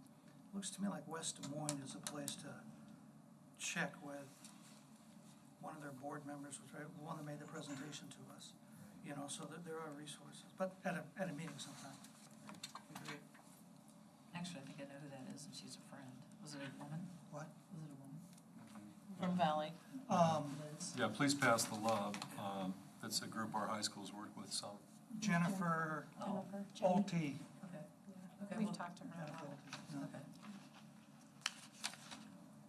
F: looks to me like West Des Moines is a place to check with. One of their board members was right, the one that made the presentation to us. You know, so that there are resources, but at a meeting sometime.
C: Actually, I think I know who that is, and she's a friend. Was it a woman?
F: What?
C: Was it a woman?
E: From Valley.
C: Liz?
B: Yeah, please pass the love. That's a group our high schools work with some.
F: Jennifer
I: Jennifer,
F: Olte.
C: Okay. Okay,
I: We've
C: well,
I: talked to her.
F: Jennifer Olte.
C: okay.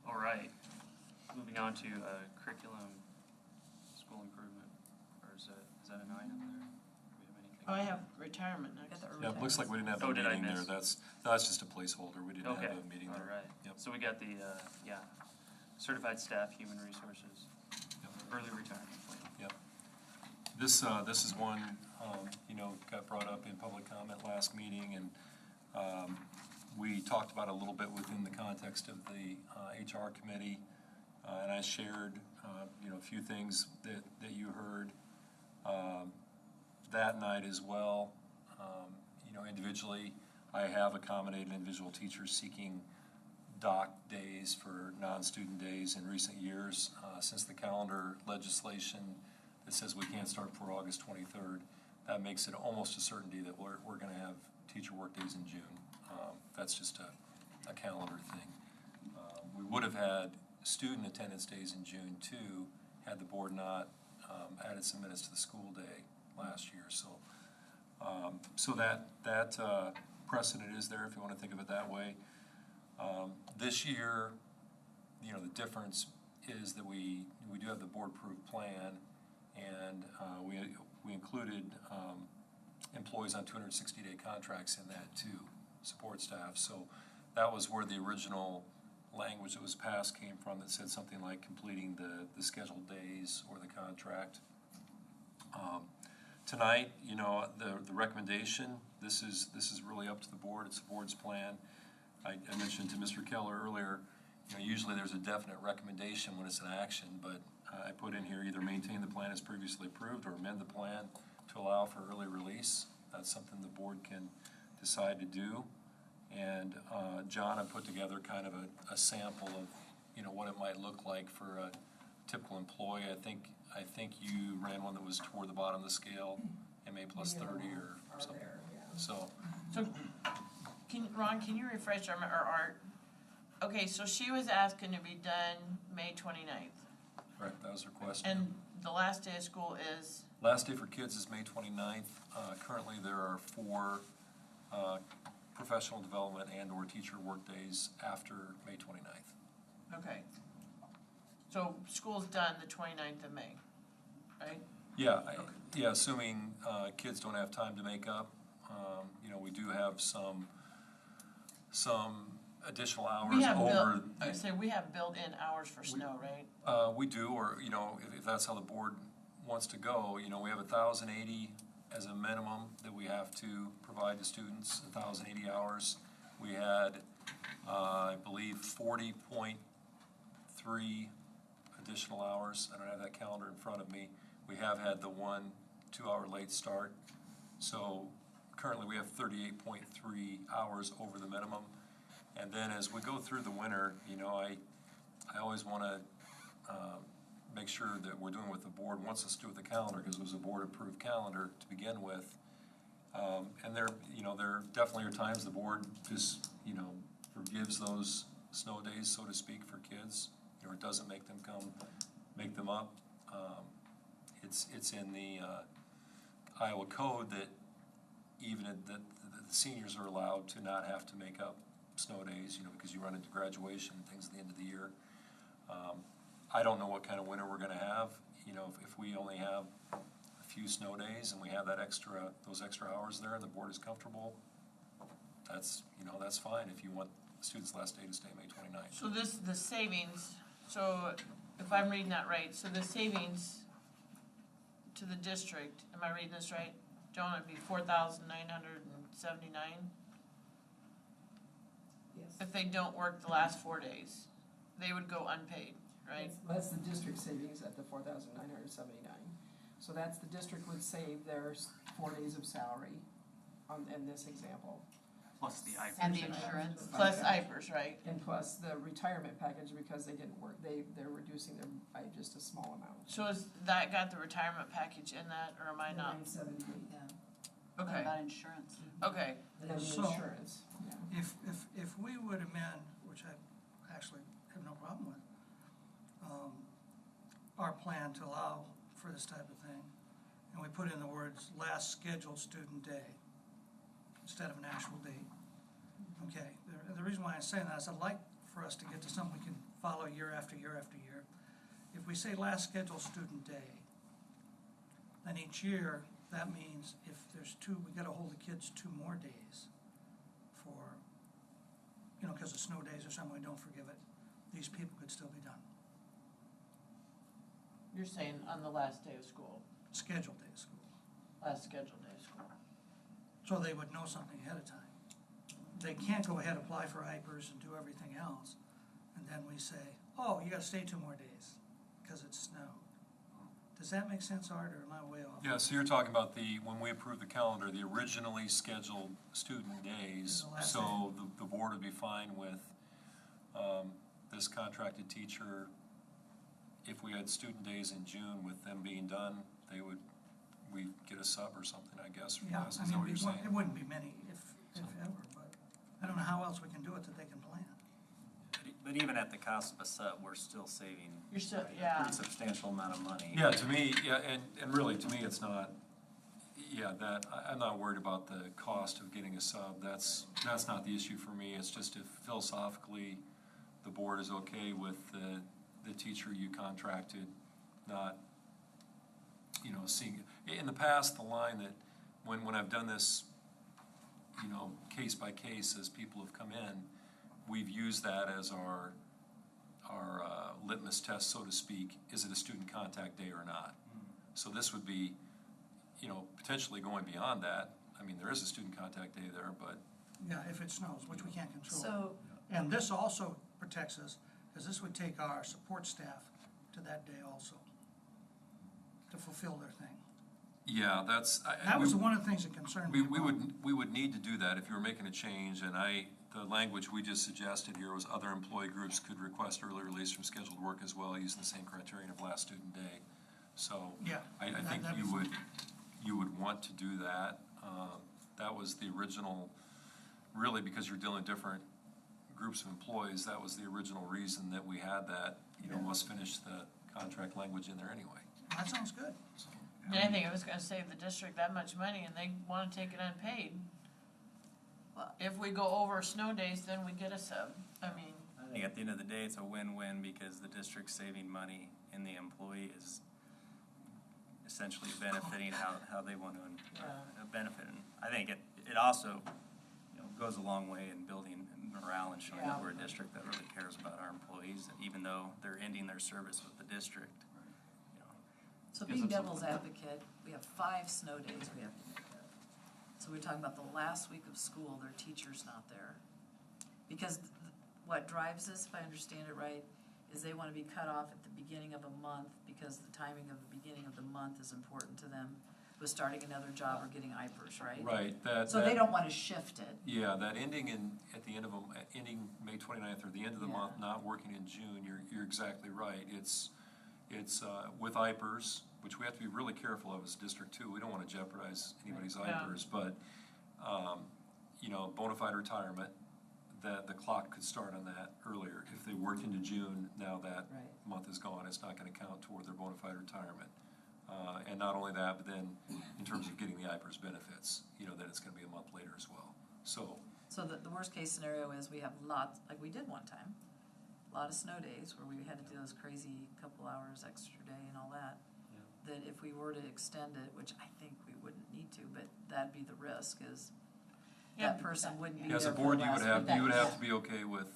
A: All right, moving on to curriculum, school improvement, or is that an item there? Do we have anything?
E: Oh, I have retirement
C: Got
E: next.
C: the
B: Yeah, it looks like we didn't have
A: Oh,
B: a
A: did I
B: meeting there.
A: miss?
B: That's just a placeholder. We didn't
A: Okay,
B: have a meeting
A: all
B: there.
A: right.
B: Yep.
A: So we got the, certified staff, human resources,
B: Yep.
A: early retirement plan.
B: Yep. This is one, got brought up in public comment last meeting, and we talked about it a little bit within the context of the HR committee, and I shared, a few things that you heard that night as well. Individually, I have accommodated individual teachers seeking dock days for non-student days in recent years. Since the calendar legislation that says we can't start before August 23rd, that makes it almost a certainty that we're going to have teacher work days in June. That's just a calendar thing. We would have had student attendance days in June too, had the board not added some minutes to the school day last year. So that precedent is there, if you want to think of it that way. This year, the difference is that we do have the board-approved plan, and we included employees on 260-day contracts in that too, support staff. So that was where the original language that was passed came from, that said something like completing the scheduled days or the contract. Tonight, the recommendation, this is really up to the board. It's the board's plan. I mentioned to Mr. Keller earlier, usually there's a definite recommendation when it's an action, but I put in here either maintain the plan as previously approved or amend the plan to allow for early release. That's something the board can decide to do. And John had put together kind of a sample of, what it might look like for a typical employee. I think you ran one that was toward the bottom of the scale, MA plus 30 or something. So
E: Ron, can you refresh our Art? Okay, so she was asking to be done May 29th.
B: right, that was her question.
E: And the last day of school is,
B: Last day for kids is May 29th. Currently, there are 4 professional development and/or teacher work days after May 29th.
E: okay. So school's done the 29th of May, right?
B: Yeah, assuming kids don't have time to make up. We do have some additional hours
E: We have
B: over.
E: we have built-in hours for snow, right?
B: We do, or, if that's how the board wants to go, we have 1,080 as a minimum that we have to provide to students, 1,080 hours. We had, I believe, 40.3 additional hours. I don't have that calendar in front of me. We have had the 1 2-hour late start. So currently we have 38.3 hours over the minimum. And then as we go through the winter, I always want to make sure that we're doing what the board wants us to do with the calendar, because it was a board-approved calendar to begin with. And there definitely are times the board just, forgives those snow days, so to speak, for kids. You know, it doesn't make them make them up. It's in the Iowa code that even the seniors are allowed to not have to make up snow days, you know, because you run into graduation and things at the end of the year. I don't know what kind of winter we're gonna have. You know, if we only have a few snow days and we have those extra hours there and the board is comfortable, that's fine if you want the student's last day to stay May 29th.
E: So the savings, so if I'm reading that right, so the savings to the district, am I reading this right? Joan, it'd be $4,979
D: Yes.
E: if they don't work the last 4 days. They would go unpaid, right?
D: That's the district savings at the 4,979. So that's, the district would save their 4 days of salary in this example.
L: Plus the IFRS.
C: And the insurance.
E: Plus IPERS, right?
D: And plus the retirement package, because they didn't work, they're reducing them by just a small amount.
E: So is that got the retirement package in that, or am I not?
D: 978.
C: Yeah.
E: Okay,
C: What about insurance?
E: okay.
D: And then the
F: So-
D: insurance, yeah.
F: If we would amend, which I actually have no problem with, our plan to allow for this type of thing, and we put in the words last scheduled student day instead of an actual date. Okay, the reason why I'm saying that is I'd like for us to get to something we can follow year after year after year. If we say last scheduled student day, then each year, that means if there's we gotta hold the kids 2 more days for, you know, because of snow days or something, we don't forgive it, these people could still be done.
E: You're saying on the last day of school,
F: Scheduled day of school.
E: last scheduled day of school.
F: So they would know something ahead of time. They can't go ahead, apply for IPERS and do everything else, and then we say, oh, you gotta stay 2 more days, because it snowed. Does that make sense, Art, or am I way off?
B: Yeah, so you're talking about when we approved the calendar, the originally scheduled student days.
F: The last
B: So the board would be fine with this contracted teacher. If we had student days in June with them being done, we'd get a sub or something, I guess, from
F: Yeah,
B: this.
F: I
B: Is that what
F: mean,
B: you're
F: it
B: saying?
F: wouldn't be many, if ever, but I don't know how else we can do it that they can plan.
L: But even at the cost of a sub, we're still saving
E: You're still,
L: a
E: yeah.
L: pretty substantial amount of money.
B: Yeah, to me, yeah, and really, to me, it's not, I'm not worried about the cost of getting a sub. That's not the issue for me. It's just if philosophically the board is okay with the teacher you contracted not, you know, seeing, in the past, the line that, when I've done this, you know, case by case as people have come in, we've used that as our litmus test, so to speak. Is it a student contact day or not? So this would be, you know, potentially going beyond that. I mean, there is a student contact day there, but
F: Yeah, if it snows, which we can't control.
C: So,
F: And this also protects us, because this would take our support staff to that day also, to fulfill their thing.
B: yeah, that's.
F: That was one of the things that concerned me.
B: We would need to do that if you were making a change, and the language we just suggested here was other employee groups could request early release from scheduled work as well, using the same criterion of last student day. So
F: Yeah.
B: I think
F: that'd
B: you
F: be-
B: would want to do that. That was the original, really, because you're dealing with different groups of employees, that was the original reason that we had that, you know, must finish the contract language in there anyway.
F: That sounds good.
E: And I think it was gonna save the district that much money and they wanna take it unpaid.
C: Well-
E: If we go over snow days, then we get a sub. I mean,
L: I think at the end of the day, it's a win-win because the district's saving money and the employee is essentially benefiting how they want to benefit. And I think it also, you know, goes a long way in building morale and showing that
E: Yeah.
L: we're a district that really cares about our employees, and even though they're ending their service with the district, you know.
C: so
L: gives
C: being
L: them
C: devil's
L: something.
C: advocate, we have 5 snow days we have to make up. So we're talking about the last week of school, their teacher's not there. Because what drives this, if I understand it right, is they wanna be cut off at the beginning of a month because the timing of the beginning of the month is important to them with starting another job or getting IPERS, right?
B: Right,
C: So they don't wanna shift it.
B: Yeah, that ending at the end of ending May 29th or the end of the
C: Yeah.
B: month, not working in June, you're exactly right. It's with IPERS, which we have to be really careful of as a district too. We don't want to jeopardize anybody's
E: Yeah.
B: IPERS, but, you know, bona fide retirement, that the clock could start on that earlier. If they worked into June, now that
C: Right.
B: month is gone, it's not gonna count toward their bona fide retirement. And not only that, but then in terms of getting the IPERS benefits, then it's gonna be a month later as well. So,
C: So the worst case scenario is we have lots, like we did one time, a lot of snow days where we had to do those crazy couple hours extra day and all that. That if we were to extend it, which I think we wouldn't need to, but that'd be the risk is that person wouldn't be there
B: as a
C: for the
B: board, you
C: last
B: would
C: week.
B: have to be okay with,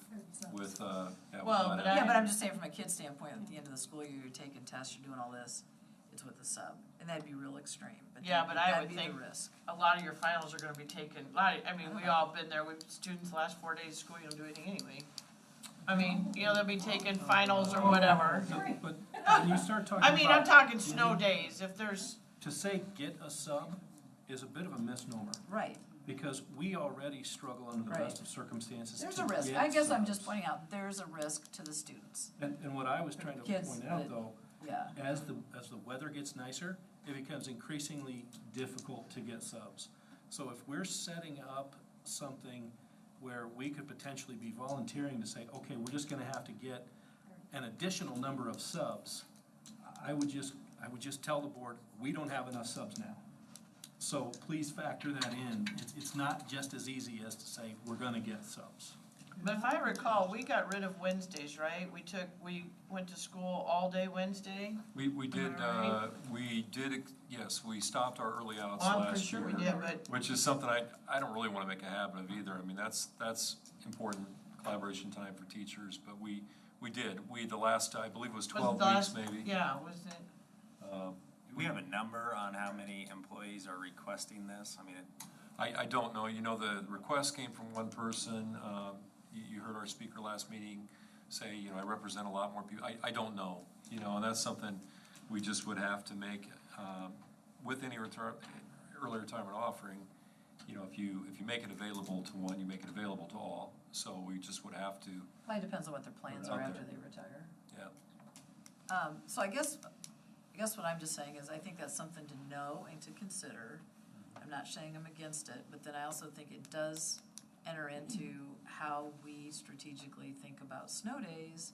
B: with
E: Well,
B: not
E: but
B: having-
C: Yeah, but I'm just saying from a kid's standpoint, at the end of the school year, you're taking tests, you're doing all this, it's with the sub, and that'd be real extreme, but
E: Yeah, but I
C: that'd
E: would
C: be the
E: think-
C: risk.
E: A lot of your finals are gonna be taken, we all been there with students the last 4 days of school, you don't do anything anyway. They'll be taking finals or whatever.
K: But when you start talking
E: I'm
K: about,
E: talking snow days, if there's,
K: to say get a sub is a bit of a misnomer,
C: Right,
K: because we already struggle under the
C: Right.
K: best of circumstances to
C: there's
K: get
C: a risk, I guess I'm just
K: subs.
C: pointing out, there's a risk to the students,
K: And what I was trying to
C: Kids
K: point out
C: that-
K: though,
C: yeah.
K: as the weather gets nicer, it becomes increasingly difficult to get subs. So if we're setting up something where we could potentially be volunteering to say, okay, we're just gonna have to get an additional number of subs, I would just tell the board, we don't have enough subs now. So please factor that in. It's not just as easy as to say, we're gonna get subs.
E: but if I recall, we got rid of Wednesdays, right? We went to school all day Wednesday.
B: We did,
E: Am
B: yes, we stopped our early outs
E: Well, I'm pretty
B: last
E: sure
B: year.
E: we did, but
B: Which is something I don't really wanna make a habit of either. I mean, that's important collaboration time for teachers, but we did. The last, I believe it was
E: was it
B: 12
E: the
B: weeks
E: last?
B: maybe.
E: Yeah, was it?
L: Do we have a number on how many employees are requesting this?
B: I don't know, the request came from one person. You heard our speaker last meeting say, I represent a lot more people. I don't know, and that's something we just would have to make, with any early retirement offering. If you make it available to one, you make it available to all. So we just would have to,
C: Well, it depends on what their plans
B: Put it
C: are
B: out
C: after
B: there.
C: they retire.
B: yeah.
C: So I guess what I'm just saying is I think that's something to know and to consider. I'm not saying I'm against it, but then I also think it does enter into how we strategically think about snow days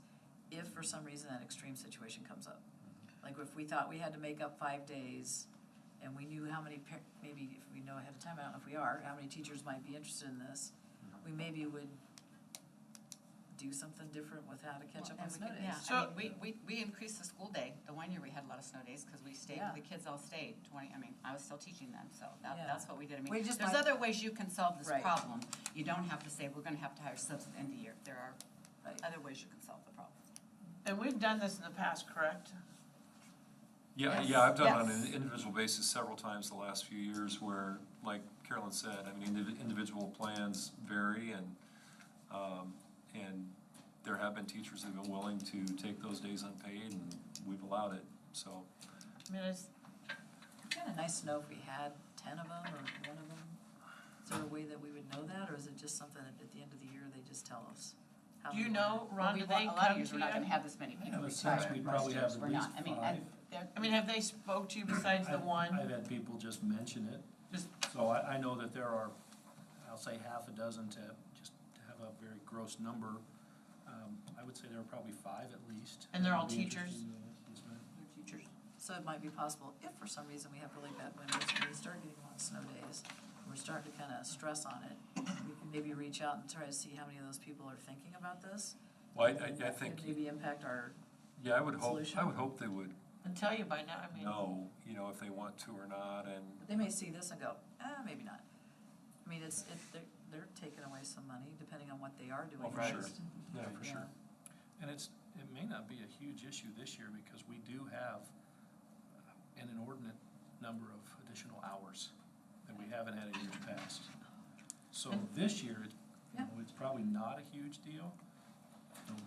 C: if for some reason that extreme situation comes up. Like if we thought we had to make up 5 days and we knew how many, maybe if we know ahead of time, I don't know if we are, how many teachers might be interested in this, we maybe would do something different with how to catch up on snow days.
M: Yeah,
E: So-
M: we increased the school day. The 1 year we had a lot of snow days because we stayed,
C: Yeah.
M: the kids all stayed 20, I was still teaching them, so
C: Yeah.
M: that's what we did.
C: We just
M: There's
C: might-
M: other ways you can solve this
C: Right.
M: problem. You don't have to say, we're gonna have to hire subs at the end of the year. There are
C: Right.
M: other ways you can solve the problem.
E: And we've done this in the past, correct?
B: Yeah,
M: Yes.
B: yeah, I've done it on
M: Yes.
B: an individual basis several times the last few years where, like Carolyn said, individual plans vary and there have been teachers who've been willing to take those days unpaid and we've allowed it, so.
E: It's,
C: Kind of nice to know if we had 10 of them or one of them. Is there a way that we would know that, or is it just something that at the end of the year they just tell us? how
E: do you
C: many?
E: know, Ron, do they
M: A lot
E: come
M: of years,
E: to
M: we're not gonna
E: you?
M: have this many
K: I
M: people
K: have a sense
M: retire.
K: we'd probably
M: Most
K: have
M: years
K: at
M: we're
K: least
M: not. And
K: five.
M: they're-
E: Have they spoke to you besides the one?
K: I've had people just mention it,
E: Just,
K: so I know that there are, I'll say half a dozen to have a very gross number. I would say there are probably 5 at least.
E: And they're all
K: that would be interested
E: teachers?
K: in this. Yes, ma'am.
E: they're teachers.
C: So it might be possible, if for some reason we have really bad winters and we start getting a lot of snow days, and we're starting to kind of stress on it, we can maybe reach out and try to see how many of those people are thinking about this.
B: Well, I
C: And
B: think,
C: maybe impact our,
B: yeah, I would
C: Solution?
B: hope they would
E: And tell you by now,
B: know, if they want to or not, and,
C: but they may see this and go, maybe not. I mean, they're taking away some money depending on what they are doing.
B: oh, for sure,
C: next.
B: yeah, for sure.
K: And it may not be a huge issue this year because we do have an inordinate number of additional hours that we haven't had in years past. So this year, it's probably not a huge deal,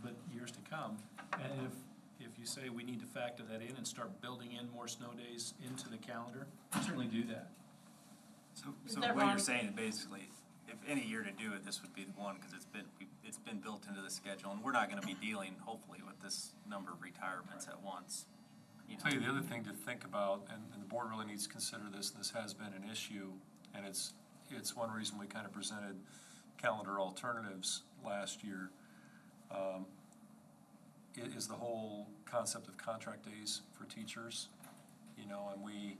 K: but years to come. And if you say we need to factor that in and start building in more snow days into the calendar, certainly do that.
L: So
E: that
L: what
E: wrong?
L: you're saying, basically, if any year to do it, this would be the one, because it's been built into the schedule, and we're not gonna be dealing, hopefully, with this number of retirements at once.
B: I'll tell you the other thing to think about, and the board really needs to consider this, and this has been an issue, and it's one reason we kind of presented calendar alternatives, last year, is the whole concept of contract days for teachers. You know, and we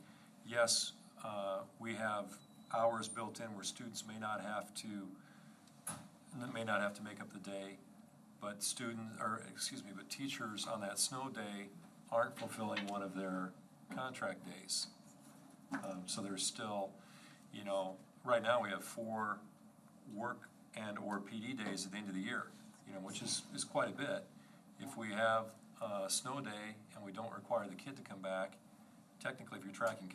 B: have hours built in where students may not have to make up the day, but but teachers on that snow day aren't fulfilling one of their contract days. So there's still, you know, right now we have 4 work and or PD days at the end of the year, you know, which is quite a bit. If we have a snow day and we don't require the kid to come back, technically if you're tracking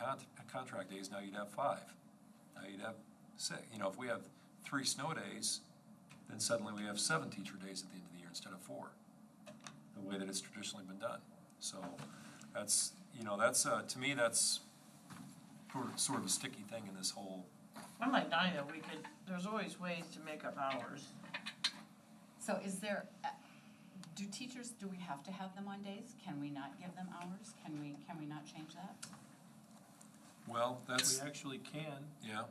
B: contract days, now you'd have 5. Now you'd have 6. You know, if we have 3 snow days, then suddenly we have 7 teacher days at the end of the year instead of 4, the way that it's traditionally been done. So that's, you know, that's, to me, that's sort of a sticky thing in this whole.
E: I'm like Donnie though, there's always ways to make up hours.
M: So is there, do we have to have them on days? Can we not give them hours? Can we not change that?
B: Well, that's,
N: We actually can.
B: yeah.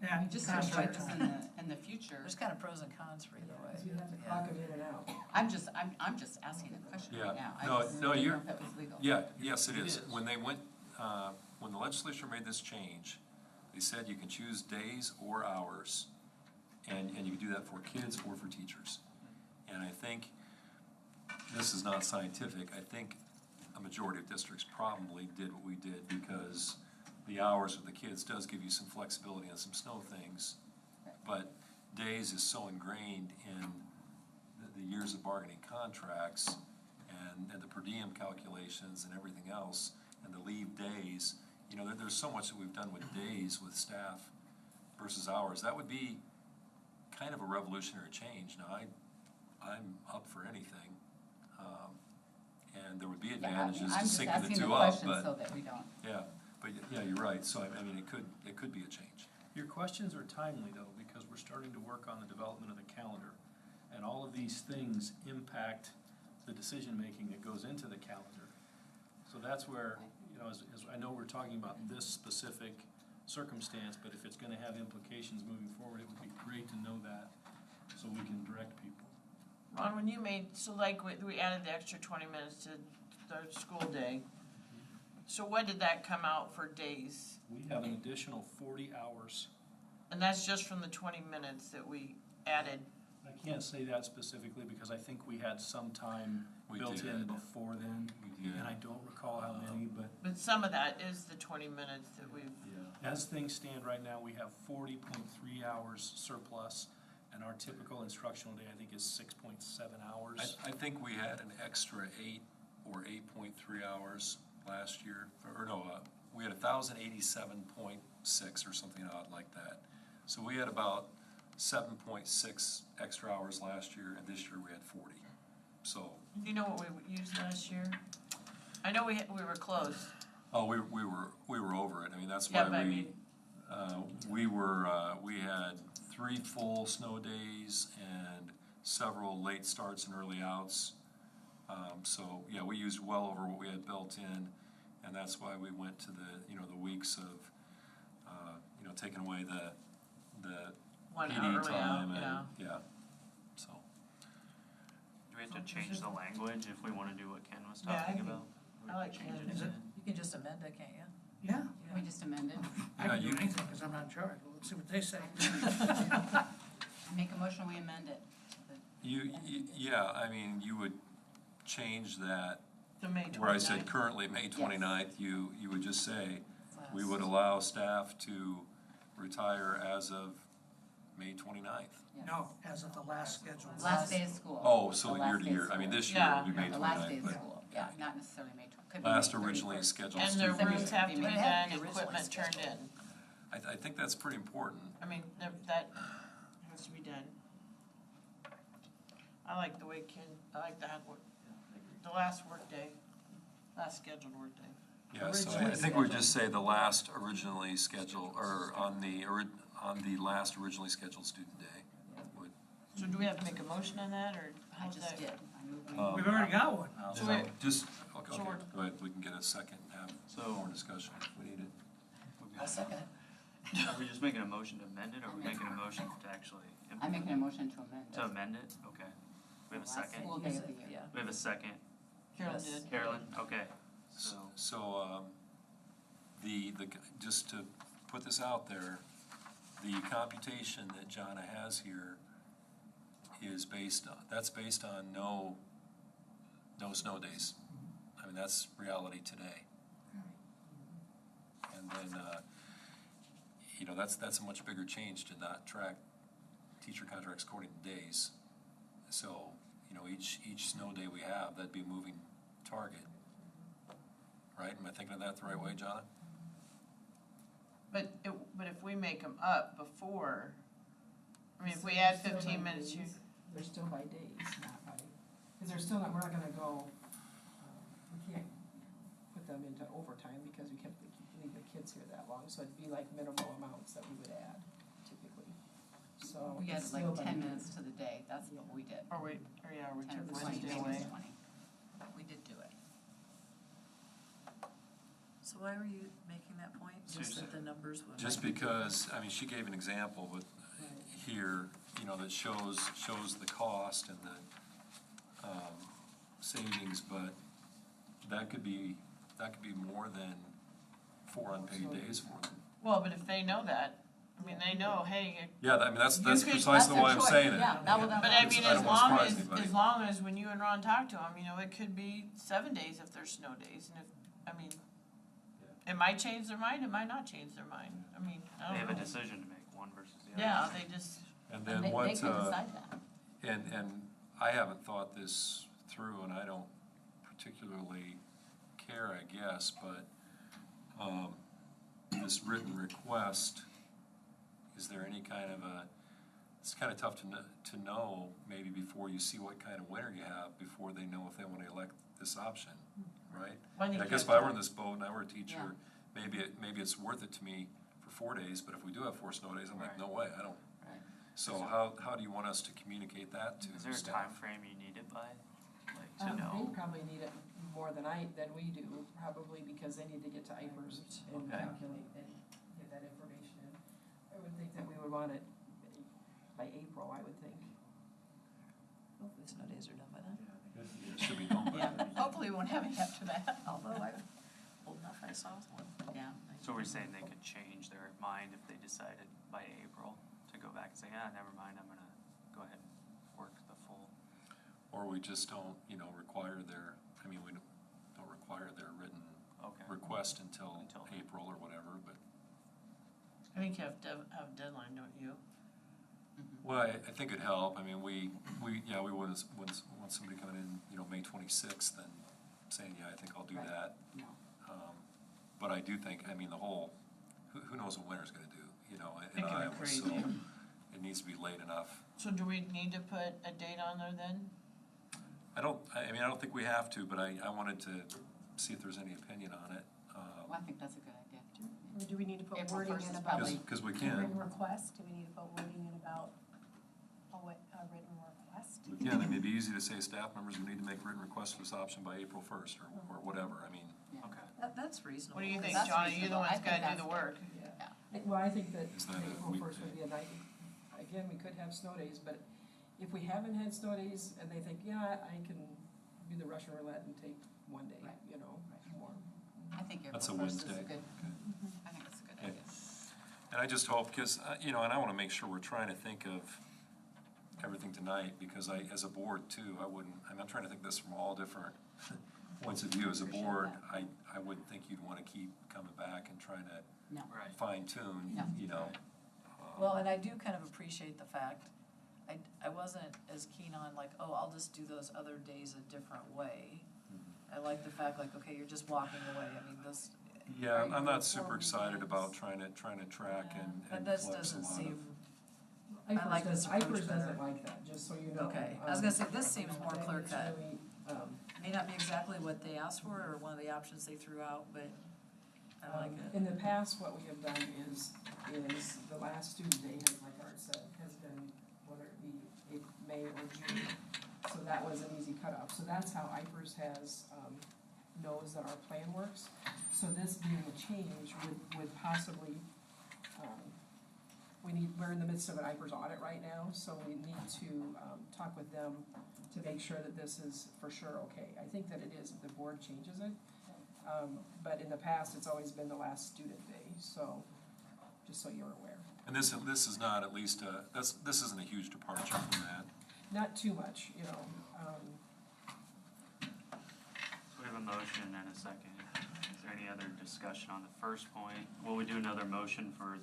F: Yeah,
M: We just
F: contract
M: have choices
F: time.
M: in the future.
C: There's kind of pros and cons for either way.
D: You have to clock them in and out.
M: I'm just asking a question
B: Yeah.
M: right now.
B: No,
M: I just
B: no,
M: didn't
B: you're-
M: know if that was legal.
B: Yeah, yes, it
N: It
B: is.
N: is.
B: When they went, when the legislature made this change, they said you can choose days or hours, and you can do that for kids or for teachers. And I think, this is not scientific, I think a majority of districts probably did what we did because the hours with the kids does give you some flexibility on some snow things. But days is so ingrained in the years of bargaining contracts and the per diem calculations and everything else, and the leave days, you know, there's so much that we've done with days with staff versus hours. That would be kind of a revolutionary change. Now, I'm up for anything, and there would be advantages to syncing the two up,
M: I'm just asking the question
B: but,
M: so that we don't.
B: yeah, you're right. So, I mean, it could be a change.
N: Your questions are timely though, because we're starting to work on the development of the calendar. And all of these things impact the decision-making that goes into the calendar. So that's where, you know, as I know we're talking about this specific circumstance, but if it's gonna have implications moving forward, it would be great to know that, so we can direct people.
E: Ron, when you made, so like we added the extra 20 minutes to the school day, so what did that come out for days?
N: We have an additional 40 hours.
E: And that's just from the 20 minutes that we added.
N: I can't say that specifically because I think we had some time
B: We
N: built in
B: did.
N: before then,
B: We did.
N: and I don't recall how many, but
E: But some of that is the 20 minutes that we've,
N: as things stand right now, we have 40.3 hours surplus, and our typical instructional day, I think, is 6.7 hours.
B: I think we had an extra 8 or 8.3 hours last year, or no, we had 1,087.6 or something odd like that. So we had about 7.6 extra hours last year, and this year we had 40. So,
E: do you know what we used last year? I know we were close.
B: oh, we were over it. I mean, that's
E: Yeah,
B: why
E: but I mean,
B: we had 3 full snow days and several late starts and early outs. So, yeah, we used well over what we had built in, and that's why we went to the weeks of, taking away the
E: 1
B: PD
E: hour early
B: time
E: out,
B: and,
E: yeah.
B: So,
A: Do we have to change the language if we wanna do what Ken was
E: Yeah, I
A: talking
E: think-
A: about? We
E: I like
A: can change
E: Ken.
A: it
F: Is it-
A: again.
C: You can just amend it, can't you?
F: Yeah,
M: We just amended.
F: I
B: Yeah,
F: can do
B: you-
F: anything because I'm not in charge. Well, let's see what they say.
M: Make a motion, we amend it.
B: yeah, I mean, you would change that,
E: The May 29th.
B: where I said currently May 29th, you would just say, we would allow staff to retire as of May 29th.
F: No, as of the last schedule.
M: Last day of school.
B: Oh, so
M: The
B: year
M: last
B: to
M: day of
B: year, I mean,
M: school.
B: this year it would be May
M: The last day
B: 29th,
M: of
B: but
M: school, yeah, not necessarily May 20th. Could be
B: last
M: May
B: originally
M: 31st.
B: scheduled
E: And their
B: student
E: rooms
B: day.
E: have to be
C: But it
E: done,
C: had to be originally
E: equipment turned
C: scheduled.
E: in.
B: I think that's pretty important.
E: I mean, that has to be done. I like the way I like that, the last workday, last scheduled workday.
B: Yeah, so I think we'd just say the last originally scheduled, or on the last originally scheduled student day. would-
E: So do we have to make a motion on that, or
M: I
E: how's
M: just
E: that?
M: did. I moved we-
B: Um,
F: We've already got one.
E: So we-
B: Just, okay,
E: So we're-
B: go ahead, we can get a second and have
A: So-
B: more discussion if we need it.
C: I'll second it.
A: Are we just making a motion to amend it, or are we making a motion to actually
M: I'm
A: implement?
M: making a motion to amend
A: To
M: it.
A: amend it, okay. We have a
M: Last
A: second?
M: school day of the year.
C: Yeah.
A: We have a second.
E: Carolyn
C: Yes.
E: did.
A: Carolyn, okay, so,
B: So, just to put this out there, the computation that Jonna has here is that's based on no snow days. I mean, that's reality today. And then, that's a much bigger change to not track teacher contracts according to days. So, each snow day we have, that'd be a moving target. Right? Am I thinking of that the right way, Jonna?
E: But if we make them up before, I mean, if we add
D: Still by
E: 15 minutes, you,
D: days. They're still by days, not by, because they're still not, we're not gonna go, we can't put them into overtime because we kept leave the kids here that long, so it'd be like minimal amounts that we would add typically. So
M: We
D: it's
M: added
D: still
M: like
D: by
M: 10
D: days.
M: minutes to the day, that's what we did.
E: or we
M: 10
E: took
M: to 20,
E: Wednesday
M: maybe
E: away.
M: 20. We did do it.
C: So why were you making that point? Just that the numbers would.
B: Just because, I mean, she gave an example, but here, that shows the cost and the savings, but that could be more than 4 unpaid days for them.
E: Well, but if they know that, I mean, they know, hey,
B: Yeah, I mean, that's
E: You could-
B: precisely why I'm saying it.
M: Yeah, that would-
E: but I mean,
B: I don't wanna surprise anybody.
E: as long as when you and Ron talk to them, it could be 7 days if there's snow days, and it might change their mind, it might not change their mind, I mean, I
A: they
E: don't
A: have a
E: know.
A: decision to make, one versus the other.
E: Yeah, they just,
B: And
M: And
B: then
M: they
B: what,
M: can decide that.
B: and I haven't thought this through, and I don't particularly care, I guess, but, this written request, is there any kind of it's kind of tough to know maybe before you see what kind of winter you have, before they know if they want to elect this option, right?
E: I think
B: And I guess if
E: you have
B: I were
E: to-
B: in this boat and I were a teacher, maybe it's worth it to me for 4 days, but if we do have 4 snow days, I'm like,
A: Right.
B: no way, I don't.
M: Right.
B: So how do you want us to communicate that to
A: Is there a
B: staff?
A: time frame you need it by, like, to
D: They
A: know?
D: probably need it more than we do, probably because they need to get to IFRS and
A: Okay.
D: calculate and get that information in. I would think that we would want it by April, I would think.
C: Hopefully snow days are done by then.
B: It should be done by
M: Yeah,
B: then.
M: hopefully we won't have it after that.
C: Although I'm old enough, I saw one.
M: Yeah.
A: So we're saying they could change their mind if they decided by April to go back and say, never mind, I'm gonna go ahead and work the full.
B: Or we just don't, require we don't require their written
A: Okay.
B: request until
A: Until-
B: April or whatever, but,
E: I think you have to have a deadline, don't you?
B: well, I think it'd help. I mean, we want somebody coming in, May 26th and saying, yeah, I think I'll do
M: Right.
B: that.
M: No.
B: But I do think, who knows what winter's gonna do, in
E: It can be
B: Iowa,
E: crazy.
B: so it needs to be late enough.
E: So do we need to put a date on there then?
B: I don't think we have to, but I wanted to see if there's any opinion on it.
M: Well, I think that's a good idea.
I: Or do we need to put
M: April
I: wording
M: 1st
I: in
M: is
I: about
M: probably-
B: Because we
I: a
B: can.
I: written request? Do we need to put wording in about a written request?
B: We can, it'd be easy to say staff members will need to make written requests for this option by April 1st or whatever, I mean.
A: Okay.
C: That's reasonable.
E: What do you think,
M: That's
E: Johnny? You're the
M: reasonable.
E: one
M: I
E: that's
M: think
E: gotta do
M: that's
E: the work.
D: Well, I think that
B: Is that a
D: April 1st
B: weekday?
D: would be a night, again, we could have snow days, but if we haven't had snow days and they think, yeah, I can do the Russian roulette and take 1 day,
M: Right.
D: more.
M: I think April
B: That's a
M: 1st is a
B: Wednesday.
M: good,
B: Okay.
M: I think it's a good
B: Okay.
M: idea.
B: And I just hope, because, and I want to make sure we're trying to think of everything tonight, because as a board too, I'm trying to think this from all different points of view. As a
M: Appreciate
B: board,
M: that.
B: I wouldn't think you'd want to keep coming back and trying to
M: No.
A: Right.
B: fine tune,
M: No.
C: Well, and I do kind of appreciate the fact, I wasn't as keen on like, I'll just do those other days a different way. I like the fact like, okay, you're just walking away, I mean, this.
B: Yeah,
C: right,
B: I'm
C: the
B: not super
C: 4
B: excited about
C: meetings.
B: trying to track and
C: But this
B: flex a
C: doesn't
B: lot of.
C: seem, I like this
D: IFRS
C: approach better.
D: doesn't like that, just so you know.
C: Okay, I was gonna say, this seems more
D: And
C: clear
D: it's
C: cut.
D: really,
C: May not be exactly what they asked for or one of the options they threw out, but I like it.
D: In the past, what we have done is the last student day, like Art said, has been, whether it be May or June. So that was an easy cutoff. So that's how IFRS knows that our plan works. So this being a change would possibly we're in the midst of an IPERS audit right now, so we need to, talk with them to make sure that this is for sure okay. I think that it is if the board changes it, but in the past, it's always been the last student day, so, just so you're aware.
B: And this is not at least, this isn't a huge departure from that.
D: Not too much, you know,
A: So we have a motion and a second. Is there any other discussion on the first point? Will we do another motion for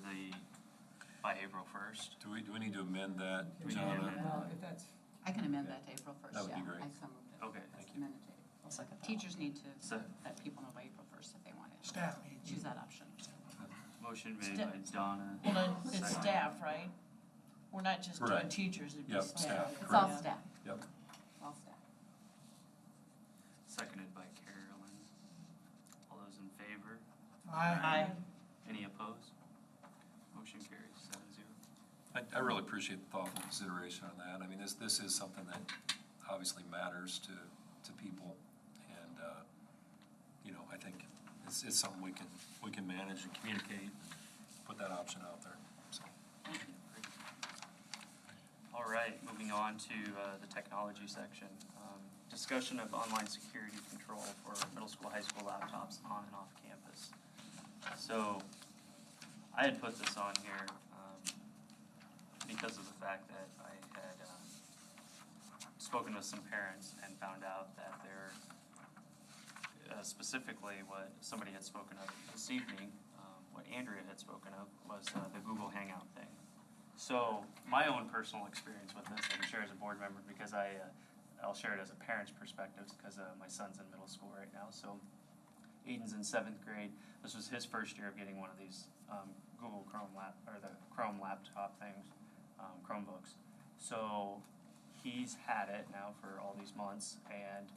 A: by April 1st?
B: Do we need to amend that,
A: We need to
B: Jana?
A: amend
D: well, if that's,
M: I can amend that to April first,
B: That would
M: yeah.
B: be great.
M: I so moved it.
A: Okay,
B: thank you.
M: Amend it to April.
C: I'll second that.
M: Teachers need to
A: So-
M: let people know by April first if they want to
F: Staff needs.
M: choose that option.
A: motion made
E: Sta-
A: by Donna.
E: Well, then it's
A: second.
E: staff, right? We're not just doing
B: Correct.
E: teachers, it'd be
B: Yep,
E: staff.
B: staff.
M: It's all
D: Yeah.
M: staff,
B: Yep.
M: all staff.
A: Seconded by Carolyn. All those in favor?
E: Aye.
A: Any opposed? Motion carries 7-0.
B: I really appreciate the thoughtful consideration on that. I mean, this is something that obviously matters to people, and, you know, I think it's something we can manage and communicate, and put that option out there, so.
A: All right, moving on to the technology section. Discussion of online security control for middle school, high school laptops on and off campus. So I had put this on here because of the fact that I had spoken with some parents and found out that they're specifically what somebody had spoken of this evening, what Andrea had spoken of was the Google Hangout thing. So my own personal experience with this, I can share as a board member because I'll share it as a parent's perspective because my son's in middle school right now. So Aiden's in 7th grade. This was his first year of getting one of these Google Chrome the Chrome laptop things, Chromebooks. So he's had it now for all these months, and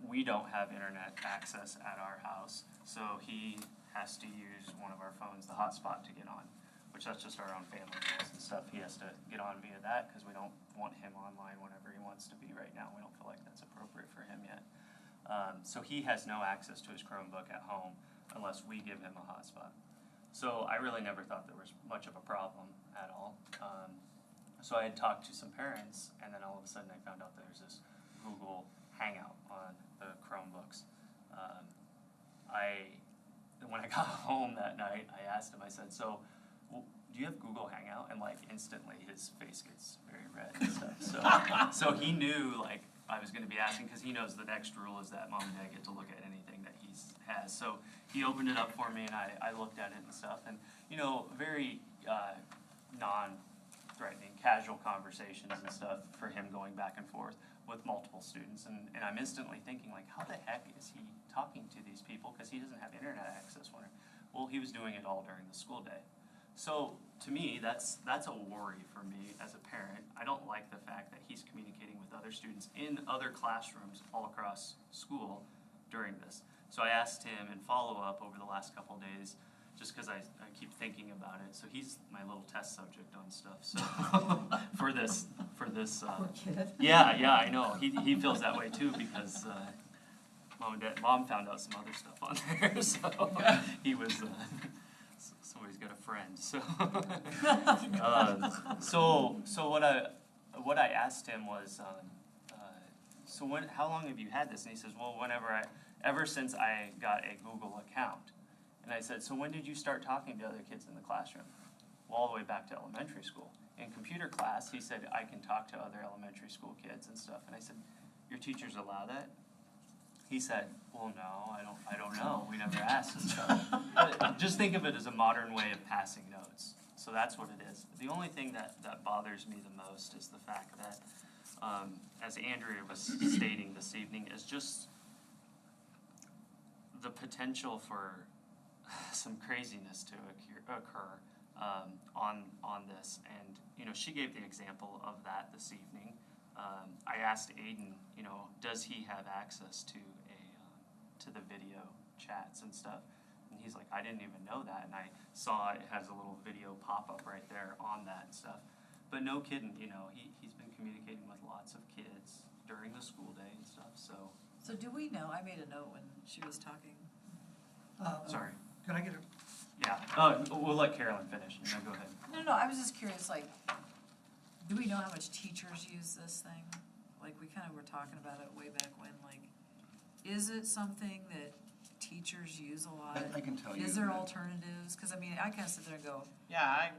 A: we don't have internet access at our house. So he has to use one of our phones, the hotspot, to get on, which that's just our own family rules and stuff. He has to get on via that because we don't want him online whenever he wants to be right now. We don't feel like that's appropriate for him yet. So he has no access to his Chromebook at home unless we give him a hotspot. So I really never thought there was much of a problem at all. So I had talked to some parents, and then all of a sudden I found out there's this Google Hangout on the Chromebooks. When I got home that night, I asked him, I said, so, well, do you have Google Hangout? And like instantly his face gets very red and stuff. So he knew like I was gonna be asking, because he knows the next rule is that mom and dad get to look at anything that he has. So he opened it up for me and I looked at it and stuff, and you know, very non-threatening, casual conversations and stuff for him going back and forth with multiple students, and I'm instantly thinking like, how the heck is he talking to these people, because he doesn't have internet access. Well, he was doing it all during the school day. So to me, that's a worry for me as a parent. I don't like the fact that he's communicating with other students in other classrooms all across school during this. So I asked him in follow-up over the last couple of days, just because I keep thinking about it. So he's my little test subject on stuff. So for this.
D: poor kid.
A: Yeah, I know. He feels that way too because mom found out some other stuff on there. So he was. So he's got a friend. So what I asked him was, how long have you had this? And he says, well, ever since I got a Google account. And I said, so when did you start talking to other kids in the classroom? Well, all the way back to elementary school. In computer class, he said, I can talk to other elementary school kids and stuff. And I said, your teachers allow that? He said, well, no, I don't know. We never asked and stuff. But just think of it as a modern way of passing notes. So that's what it is. The only thing that bothers me the most is the fact that, as Andrea was stating this evening, is just the potential for some craziness to occur on this. And, you know, she gave the example of that this evening. I asked Aiden, you know, does he have access to the video chats and stuff? And he's like, I didn't even know that. And I saw it has a little video pop up right there on that and stuff. But no kidding, you know, he's been communicating with lots of kids during the school day and stuff. So
C: do we know, I made a note when she was talking.
A: sorry.
F: Could I get a
A: Yeah, we'll let Carolyn finish, and then go ahead.
C: No, I was just curious, like, do we know how much teachers use this thing? Like, we kind of were talking about it way back when, like, is it something that teachers use a lot?
O: I can tell you.
C: Is there
O: that-
C: alternatives? Cause I mean, I kind of sit there and go,
E: Yeah,
C: I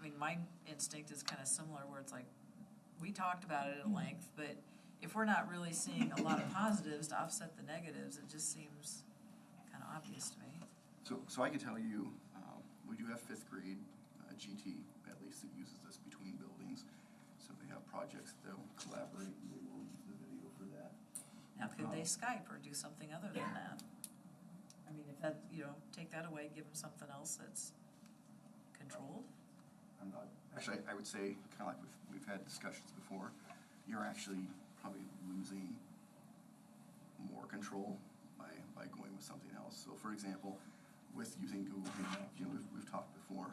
C: mean, my instinct is kind of similar, where it's like, we talked about it at length, but if we're not really seeing a lot of positives to offset the negatives, it just seems kind of obvious to me.
O: So I can tell you, we do have fifth grade GT, at least, that uses this between buildings. So they have projects that they'll collaborate and they will use the video for that.
C: Now, could they Skype or do something other than that? I mean, if that, take that away, give them something else that's controlled?
O: I'm not, actually, I would say, kind of like we've had discussions before, you're actually probably losing more control by going with something else. So for example, with using Google Hangouts, we've talked before,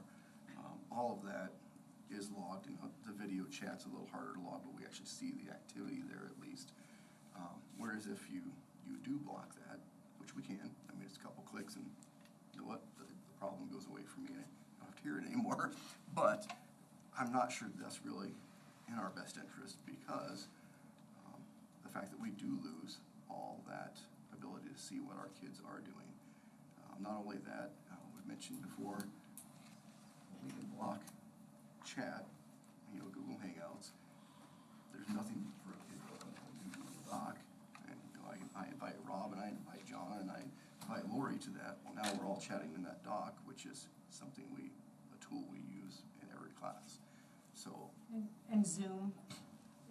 O: all of that is logged, the video chat's a little harder to log, but we actually see the activity there at least. Whereas if you do block that, which we can, I mean, it's a couple clicks and you know what, the problem goes away from me and I don't have to hear it anymore. But I'm not sure that's really in our best interest because the fact that we do lose all that ability to see what our kids are doing. Not only that, we've mentioned before, we can block chat, Google Hangouts. There's nothing for a kid to open a Google Doc. And I invite Rob and I invite John and I invite Lori to that. Well, now we're all chatting in that doc, which is something a tool we use in every class. So.
I: And Zoom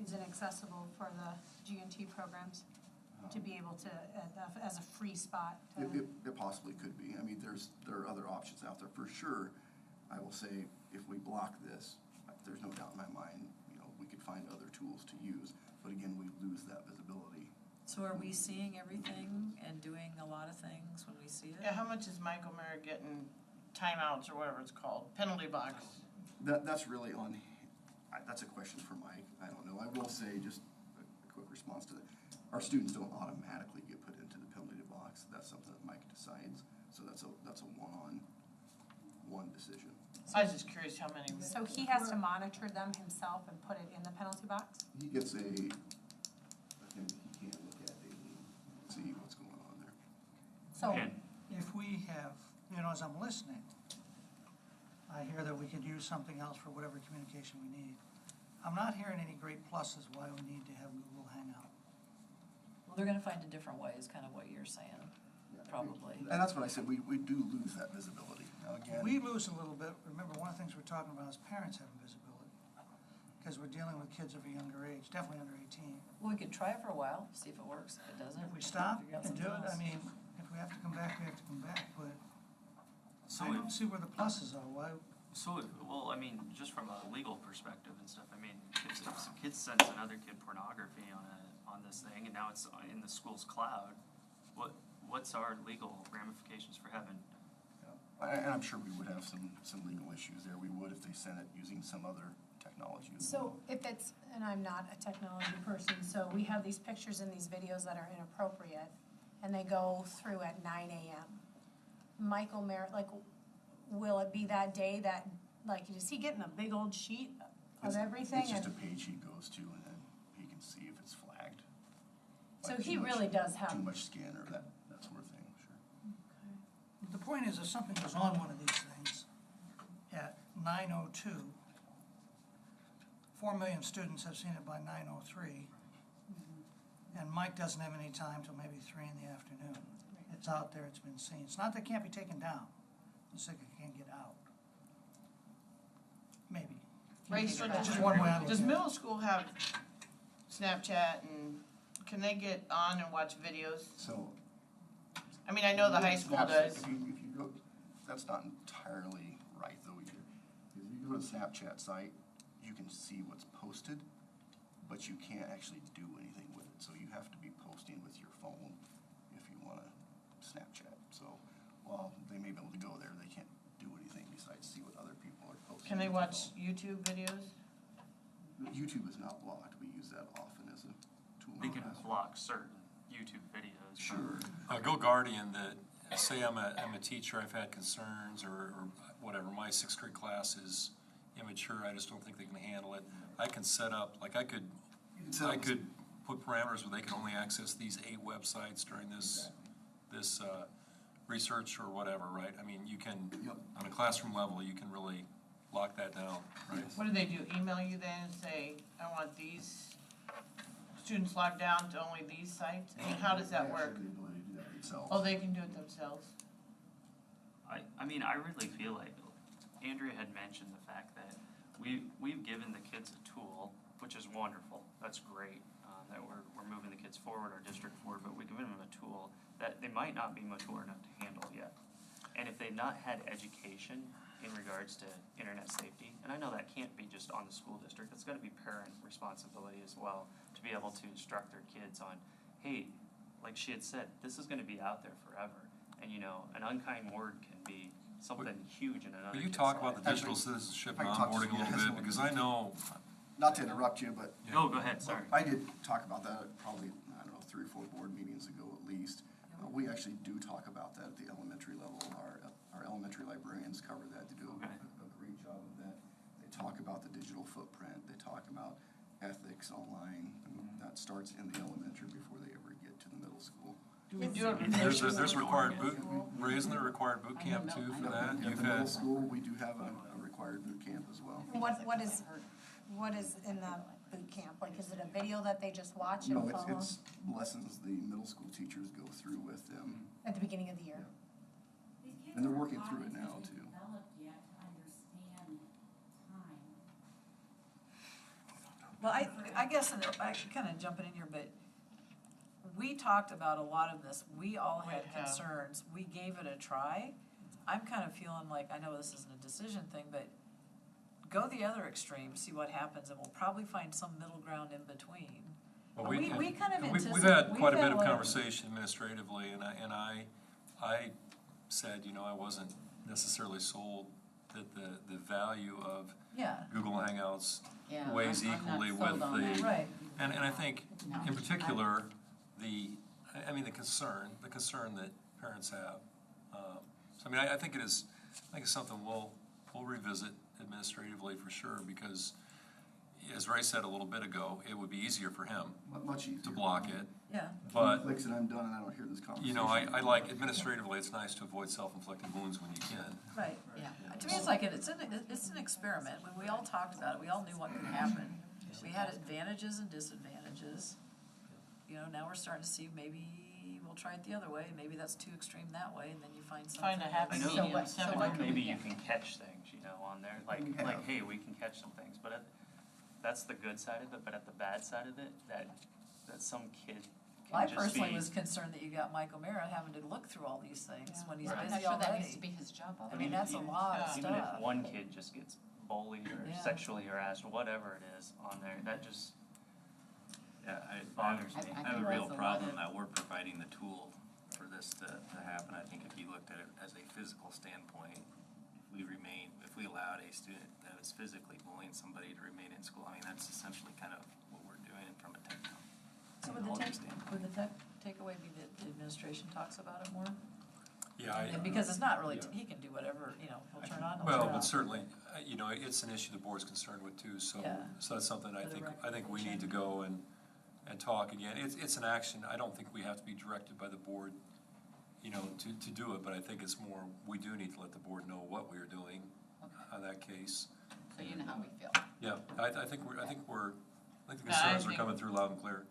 I: is inaccessible for the G&T programs to be able to, as a free spot.
O: It possibly could be. I mean, there are other options out there for sure. I will say, if we block this, there's no doubt in my mind, we could find other tools to use. But again, we lose that visibility.
C: So are we seeing everything and doing a lot of things when we see it?
E: yeah, how much is Michael Merritt getting timeouts or whatever it's called, penalty box?
O: That's really that's a question for Mike. I don't know. I will say, just a quick response to that. Our students don't automatically get put into the penalty box. That's something that Mike decides. So that's a one decision.
E: I was just curious how many.
I: So he has to monitor them himself and put it in the penalty box?
O: He gets a thing that he can look at daily and see what's going on there.
I: So,
F: If we have, as I'm listening, I hear that we could use something else for whatever communication we need. I'm not hearing any great pluses why we need to have Google Hangout.
C: Well, they're gonna find a different way, is kind of what you're saying, probably.
O: And that's what I said, we do lose that visibility. Now again.
F: We lose a little bit. Remember, one of the things we're talking about is parents having visibility. Because we're dealing with kids of a younger age, definitely under 18.
C: Well, we could try it for a while, see if it works. If it doesn't,
F: If we stop
C: figure out
F: and do
C: something
F: it,
C: else.
F: I mean, if we have to come back, we have to come back, but
A: So
F: I don't see where the pluses are. Why?
A: well, I mean, just from a legal perspective and stuff, I mean, if some kid sends another kid pornography on this thing, and now it's in the school's cloud, what's our legal ramifications for having?
O: And I'm sure we would have some legal issues there. We would if they sent it using some other technology as well.
I: so if it's, and I'm not a technology person, so we have these pictures and these videos that are inappropriate, and they go through at 9 a.m. Michael Merritt, will it be that day that, is he getting a big old sheet of everything?
O: It's just a page he goes to and then he can see if it's flagged.
I: So
O: Like
I: he
O: too much-
I: really does have.
O: Too much skin or that sort of thing, sure.
F: The point is, if something goes on one of these things at 9:02, 4 million students have seen it by 9:03, and Mike doesn't have any time till maybe 3 in the afternoon. It's out there, it's been seen. It's not that it can't be taken down, it's like it can't get out. Maybe.
E: Ray, so
F: That's just one way I look
E: does
F: at it.
E: middle school have Snapchat and can they get on and watch videos?
O: So.
E: I mean, I know the high school does.
O: If you go, that's not entirely right though either. If you go to the Snapchat site, you can see what's posted, but you can't actually do anything with it. So you have to be posting with your phone if you want to Snapchat. So while they may be able to go there, they can't do anything besides see what other people are posting.
E: Can they
O: with their
E: watch
O: phone.
E: YouTube videos?
O: YouTube is not blocked. We use that often as a tool.
A: They can block certain YouTube videos.
O: Sure.
B: Go Guardian, that say I'm a teacher, I've had concerns or whatever, my sixth grade class is immature, I just don't think they can handle it. I can set up, like I could put parameters where they can only access these 8 websites during this research or whatever, right? I mean, you can, on a classroom level, you can really lock that down, right?
E: What do they do, email you then and say, I want these students logged down to only these sites? I mean, how does that work?
O: They actually have the ability to do that themselves.
E: Oh, they can do it themselves?
A: I mean, I really feel like Andrea had mentioned the fact that we've given the kids a tool, which is wonderful. That's great, that we're moving the kids forward, our district forward, but we've given them a tool that they might not be mature enough to handle yet. And if they've not had education in regards to internet safety, and I know that can't be just on the school district, it's gotta be parent responsibility as well, to be able to instruct their kids on, hey, like she had said, this is gonna be out there forever. And you know, an unkind word can be something huge in another
B: Will you
A: kid's
B: talk
A: life.
B: about the digital citizenship
O: I
B: and
O: can talk to
B: onboarding a
O: you
B: little
O: guys
B: bit,
O: more.
B: because I know,
O: Not to interrupt you, but
A: Oh, go ahead, sorry.
O: I did talk about that at probably, I don't know, 3 or 4 board meetings ago at least. We actually do talk about that at the elementary level. Our elementary librarians cover that. They do a great job of that. They talk about the digital footprint. They talk about ethics online. And that starts in the elementary before they ever get to the middle school.
E: Do we do it?
B: there's a required boot, isn't there a required boot camp too for that?
O: At
B: You've
O: the middle
B: had,
O: school, we do have a required boot camp as well.
I: What is in the boot camp? Like, is it a video that they just watch and
O: No,
I: follow
O: it's lessons the middle school teachers go through with them.
I: at the beginning of the year?
O: And they're working through it now too.
C: Well, I guess, and I kind of jumping in here, but we talked about a lot of this. We all had
E: We have.
C: concerns. We gave it a try. I'm kind of feeling like, I know this isn't a decision thing, but go the other extreme, see what happens, and we'll probably find some middle ground in between.
B: well,
C: We kind of
B: we've
C: anticipate.
B: had quite a bit of
C: a lot
B: conversation administratively, and I said, you know, I wasn't necessarily sold that the value of
C: Yeah,
B: Google Hangouts
M: Yeah,
B: weighs
M: I'm not
B: equally
M: sold
B: with
M: on that.
B: the,
C: right.
B: and I think
M: No.
B: in particular, I mean, the concern that parents have. So I mean, I think it's something we'll revisit administratively for sure, because as Ray said a little bit ago, it would be easier for him
O: Much easier.
B: to block it,
C: Yeah,
B: but
O: Clicks and I'm done and I don't hear this conversation.
B: you know, I like administratively, it's nice to avoid self-inflicted wounds when you can.
C: right.
M: Yeah.
C: To me, it's like, it's an experiment. When we all talked about it, we all knew what could happen. We had advantages and disadvantages. You know, now we're starting to see maybe we'll try it the other way. Maybe that's too extreme that way, and then you find something.
E: Find a happy
A: I know.
E: medium,
M: what-
E: seven
M: so
A: I
M: what
A: know
M: can
A: maybe
M: we
A: you
M: do?
A: can catch things, you know, on there, like, hey, we can catch some things, but that's the good side of it, but at the bad side of it, that some kid
C: I
A: can just be.
C: personally was concerned that you got Mike O'Mara having to look through all these things when he's
A: Right.
M: I'm not
C: busy
M: sure that needs to
C: already.
M: be his job all
C: I
M: the
C: mean,
M: time.
C: that's a lot of
A: Even if
C: stuff.
A: one kid just gets bullied or
C: Yeah.
A: sexually harassed, whatever it is on there, that just
L: Yeah,
A: bothers
M: I
A: me.
L: I have a
M: think
L: real
M: that's a lot
L: problem
M: of-
L: that we're providing the tool for this to happen. I think if you looked at it as a physical standpoint, if we allowed a student that is physically bullying somebody to remain in school, I mean, that's essentially kind of what we're doing from a
C: So would the tech takeaway be that the administration talks about it more?
B: Yeah,
C: And because it's not really,
B: yeah.
C: he can do whatever, you know, he'll turn on, he'll
B: Well,
C: turn
B: but
C: off.
B: certainly, you know, it's an issue the board's concerned with too, so,
C: Yeah.
B: so that's something I
C: For the
B: think we need to go and talk again. It's an action, I don't think we have to be directed by the board, you know, to do it, but I think it's more, we do need to let the board know what we are doing on that case.
M: So you know how we feel.
B: Yeah, I think the
E: I
B: concerns are
E: think-
B: coming through loud and clear.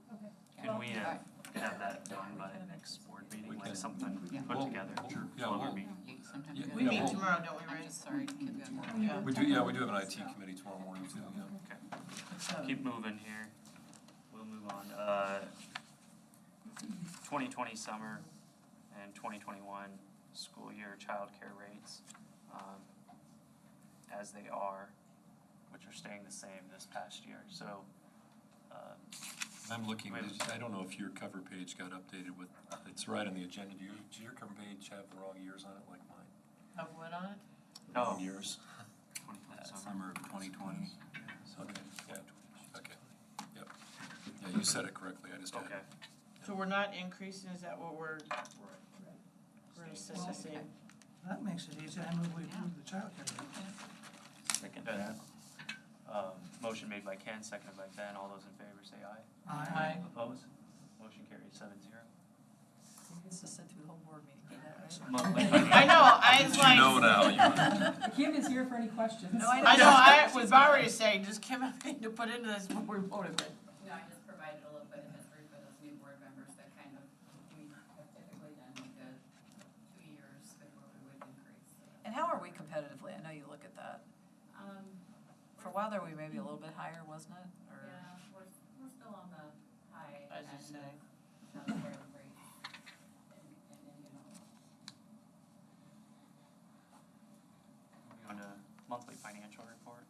A: Can we
M: Alright.
A: have that done by the next board meeting,
B: We
A: like
B: can.
A: something
M: Yeah.
A: put
B: Well,
A: together?
B: sure. Yeah,
A: Slower
B: we'll-
A: meeting.
M: Sometimes
B: Yeah,
M: you
E: We
B: yeah,
E: meet
B: well-
E: tomorrow, don't we,
M: I'm
E: Ray?
M: just sorry, kids got more.
E: Yeah.
B: We do have an IT committee tomorrow morning too, yeah.
A: Okay, keep moving here. We'll move on. 2020 summer and 2021 school year childcare rates, as they are, which are staying the same this past year. So,
B: I'm looking,
A: Wait.
B: I don't know if your cover page got updated with, it's right on the agenda. Does your cover page have the wrong years on it like mine?
E: Have what on it?
A: Oh.
B: Years?
A: 2020 summer.
L: Summer of 2020.
B: Okay, yeah, okay, yep. Yeah, you said it correctly, I just had.
A: Okay.
E: So we're not increasing, is that what we're, We're gonna
A: Staying
E: sit
A: the
E: the
A: same.
E: same.
F: That makes it easy. I move we approve the childcare rates.
L: Second
A: that. Motion made by Ken, seconded by Ben. All those in favor say aye.
E: Aye.
A: Opposed? Motion carries 7-0.
C: He gets to sit through the whole board meeting for that, right?
A: Monthly
E: I know, I was like.
B: You know now.
D: Kim is here for any questions.
C: No,
E: I know, I was already saying, does Kim have anything to put into this before we voted, but.
M: No, I just provided a little bit of history for those new board members that kind of, we have typically done like a 2 years before we would increase.
C: And how are we competitively? I know you look at that. For a while there, we may be a little bit higher, wasn't it? Or
M: Yeah, we're still on the high
E: As you
M: end
E: say.
M: of healthcare rates in Indianola.
A: Moving on to monthly financial report.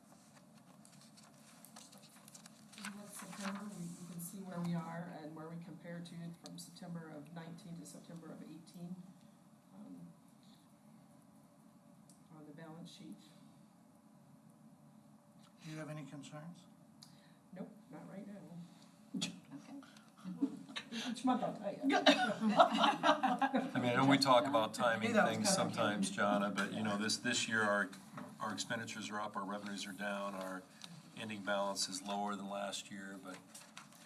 D: If you look September, we can see where we are and where we compare to from September of 19 to September of 18 on the balance sheet.
F: Do you have any concerns?
D: Nope, not right now.
M: Okay.
D: Each month I'll tell you.
B: I mean, I know we talk about timing
D: Knew that was
B: things
D: coming.
B: sometimes, Jonna, but you know, this year our expenditures are up, our revenues are down, our ending balance is lower than last year, but,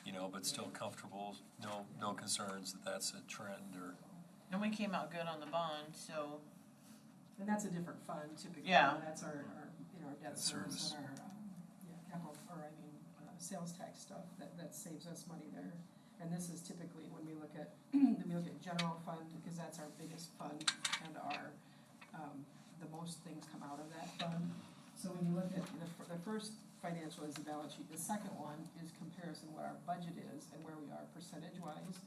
B: you know, but still comfortable, no concerns that that's a trend or.
E: And we came out good on the bond, so.
D: And that's a different fund typically.
E: Yeah.
D: That's our debt service
B: Service.
D: and our, capital, sales tax stuff, that saves us money there. And this is typically when we look at, general fund, because that's our biggest fund and the most things come out of that fund. So when you look at the first financial is the balance sheet, the second one is comparison what our budget is and where we are percentage-wise.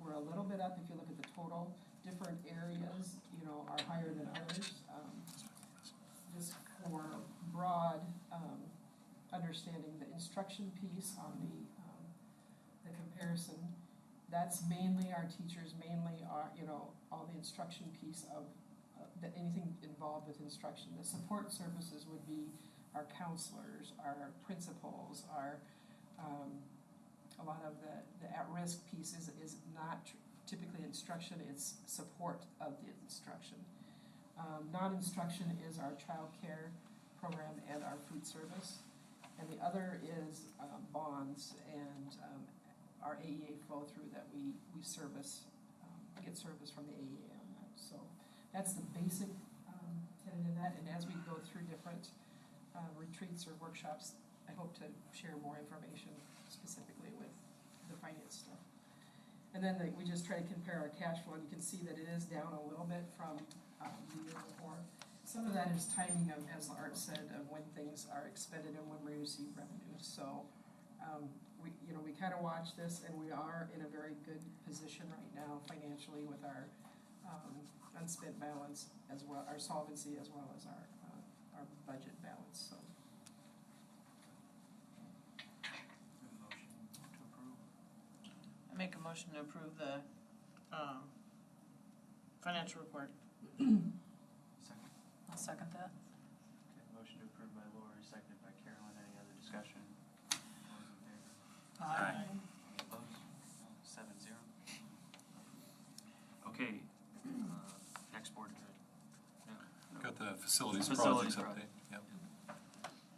D: We're a little bit up if you look at the total, different areas, are higher than others. Just for broad, understanding the instruction piece on the comparison, that's mainly our teachers, mainly our, all the instruction piece of anything involved with instruction. The support services would be our counselors, our principals, our, a lot of the at-risk piece is not typically instruction, it's support of the instruction. Non-instruction is our child care program and our food service. And the other is bonds and our AEA flow-through that we service, get service from the AEA on that. So that's the basic tenet of that. And as we go through different retreats or workshops, I hope to share more information specifically with the finance stuff. And then we just try to compare our cash flow, and you can see that it is down a little bit from the year before. Some of that is timing of, as Art said, of when things are expended and when we receive revenue. So we kind of watch this, and we are in a very good position right now financially with our unspent balance as well, our solvency as well as our budget balance. So.
E: I make a motion to approve the, financial report.
A: Second.
C: I'll second that.
A: Okay, motion to approve by Lori, seconded by Carolyn. Any other discussion? All those in favor?
L: Aye.
A: Any opposed? 7-0. Okay, next board.
B: Got the facilities
A: Facilities
B: projects update, yep.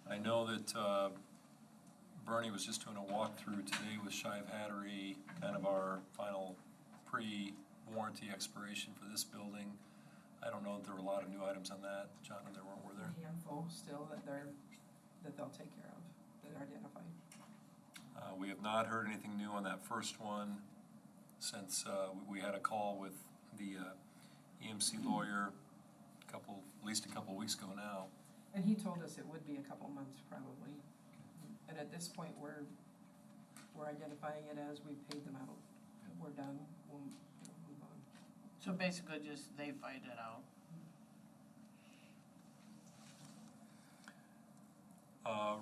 B: I know that Bernie was just doing a walkthrough today with Shive Hattery, kind of our final pre-warranty expiration for this building. I don't know if there were a lot of new items on that, John, and there were there?
D: A handful still that they'll take care of, that are identified.
B: We have not heard anything new on that first one since we had a call with the EMC lawyer at least a couple weeks ago now.
D: And he told us it would be a couple months probably. And at this point, we're identifying it as we paid them out. We're done, we'll move on.
E: So basically just they fight it out.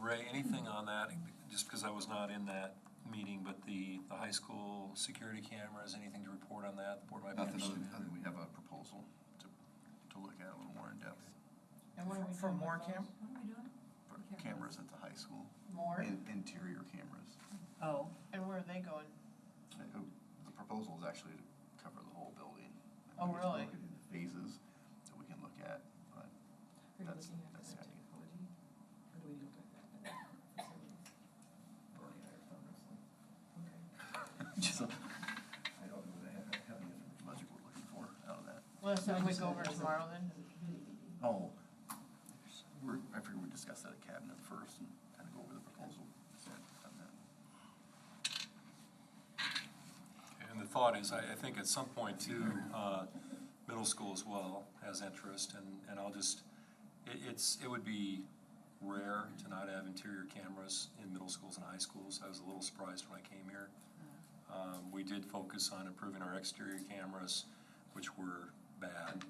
B: Ray, anything on that, just because I was not in that meeting, but the high school security cameras, anything to report on that? The board might be
O: Nothing
B: interested.
O: other than we have a proposal to look at a little more in depth
D: And what are we
E: For
D: doing
E: more
D: with those?
E: cam-
C: What are we doing?
O: for cameras at the high school.
D: More?
O: Interior cameras.
C: Oh,
E: And where are they going?
O: The proposal is actually to cover the whole building.
E: Oh, really?
O: It's broken into
D: you
O: That's-
D: looking at
O: that's
D: that
O: the idea.
D: technology, or do we look at that in the facilities? Going at our thumb wrestling. Okay.
O: So, I don't know, have any different budget we're looking for out of that.
E: Well, so we go over tomorrow then?
O: Oh, I figured we'd discuss that at cabinet first and kind of go over the proposal. On that.
B: And the thought is, I think at some point too, middle school as well has interest, and I'll just, it would be rare to not have interior cameras in middle schools and high schools. I was a little surprised when I came here. We did focus on improving our exterior cameras, which were bad,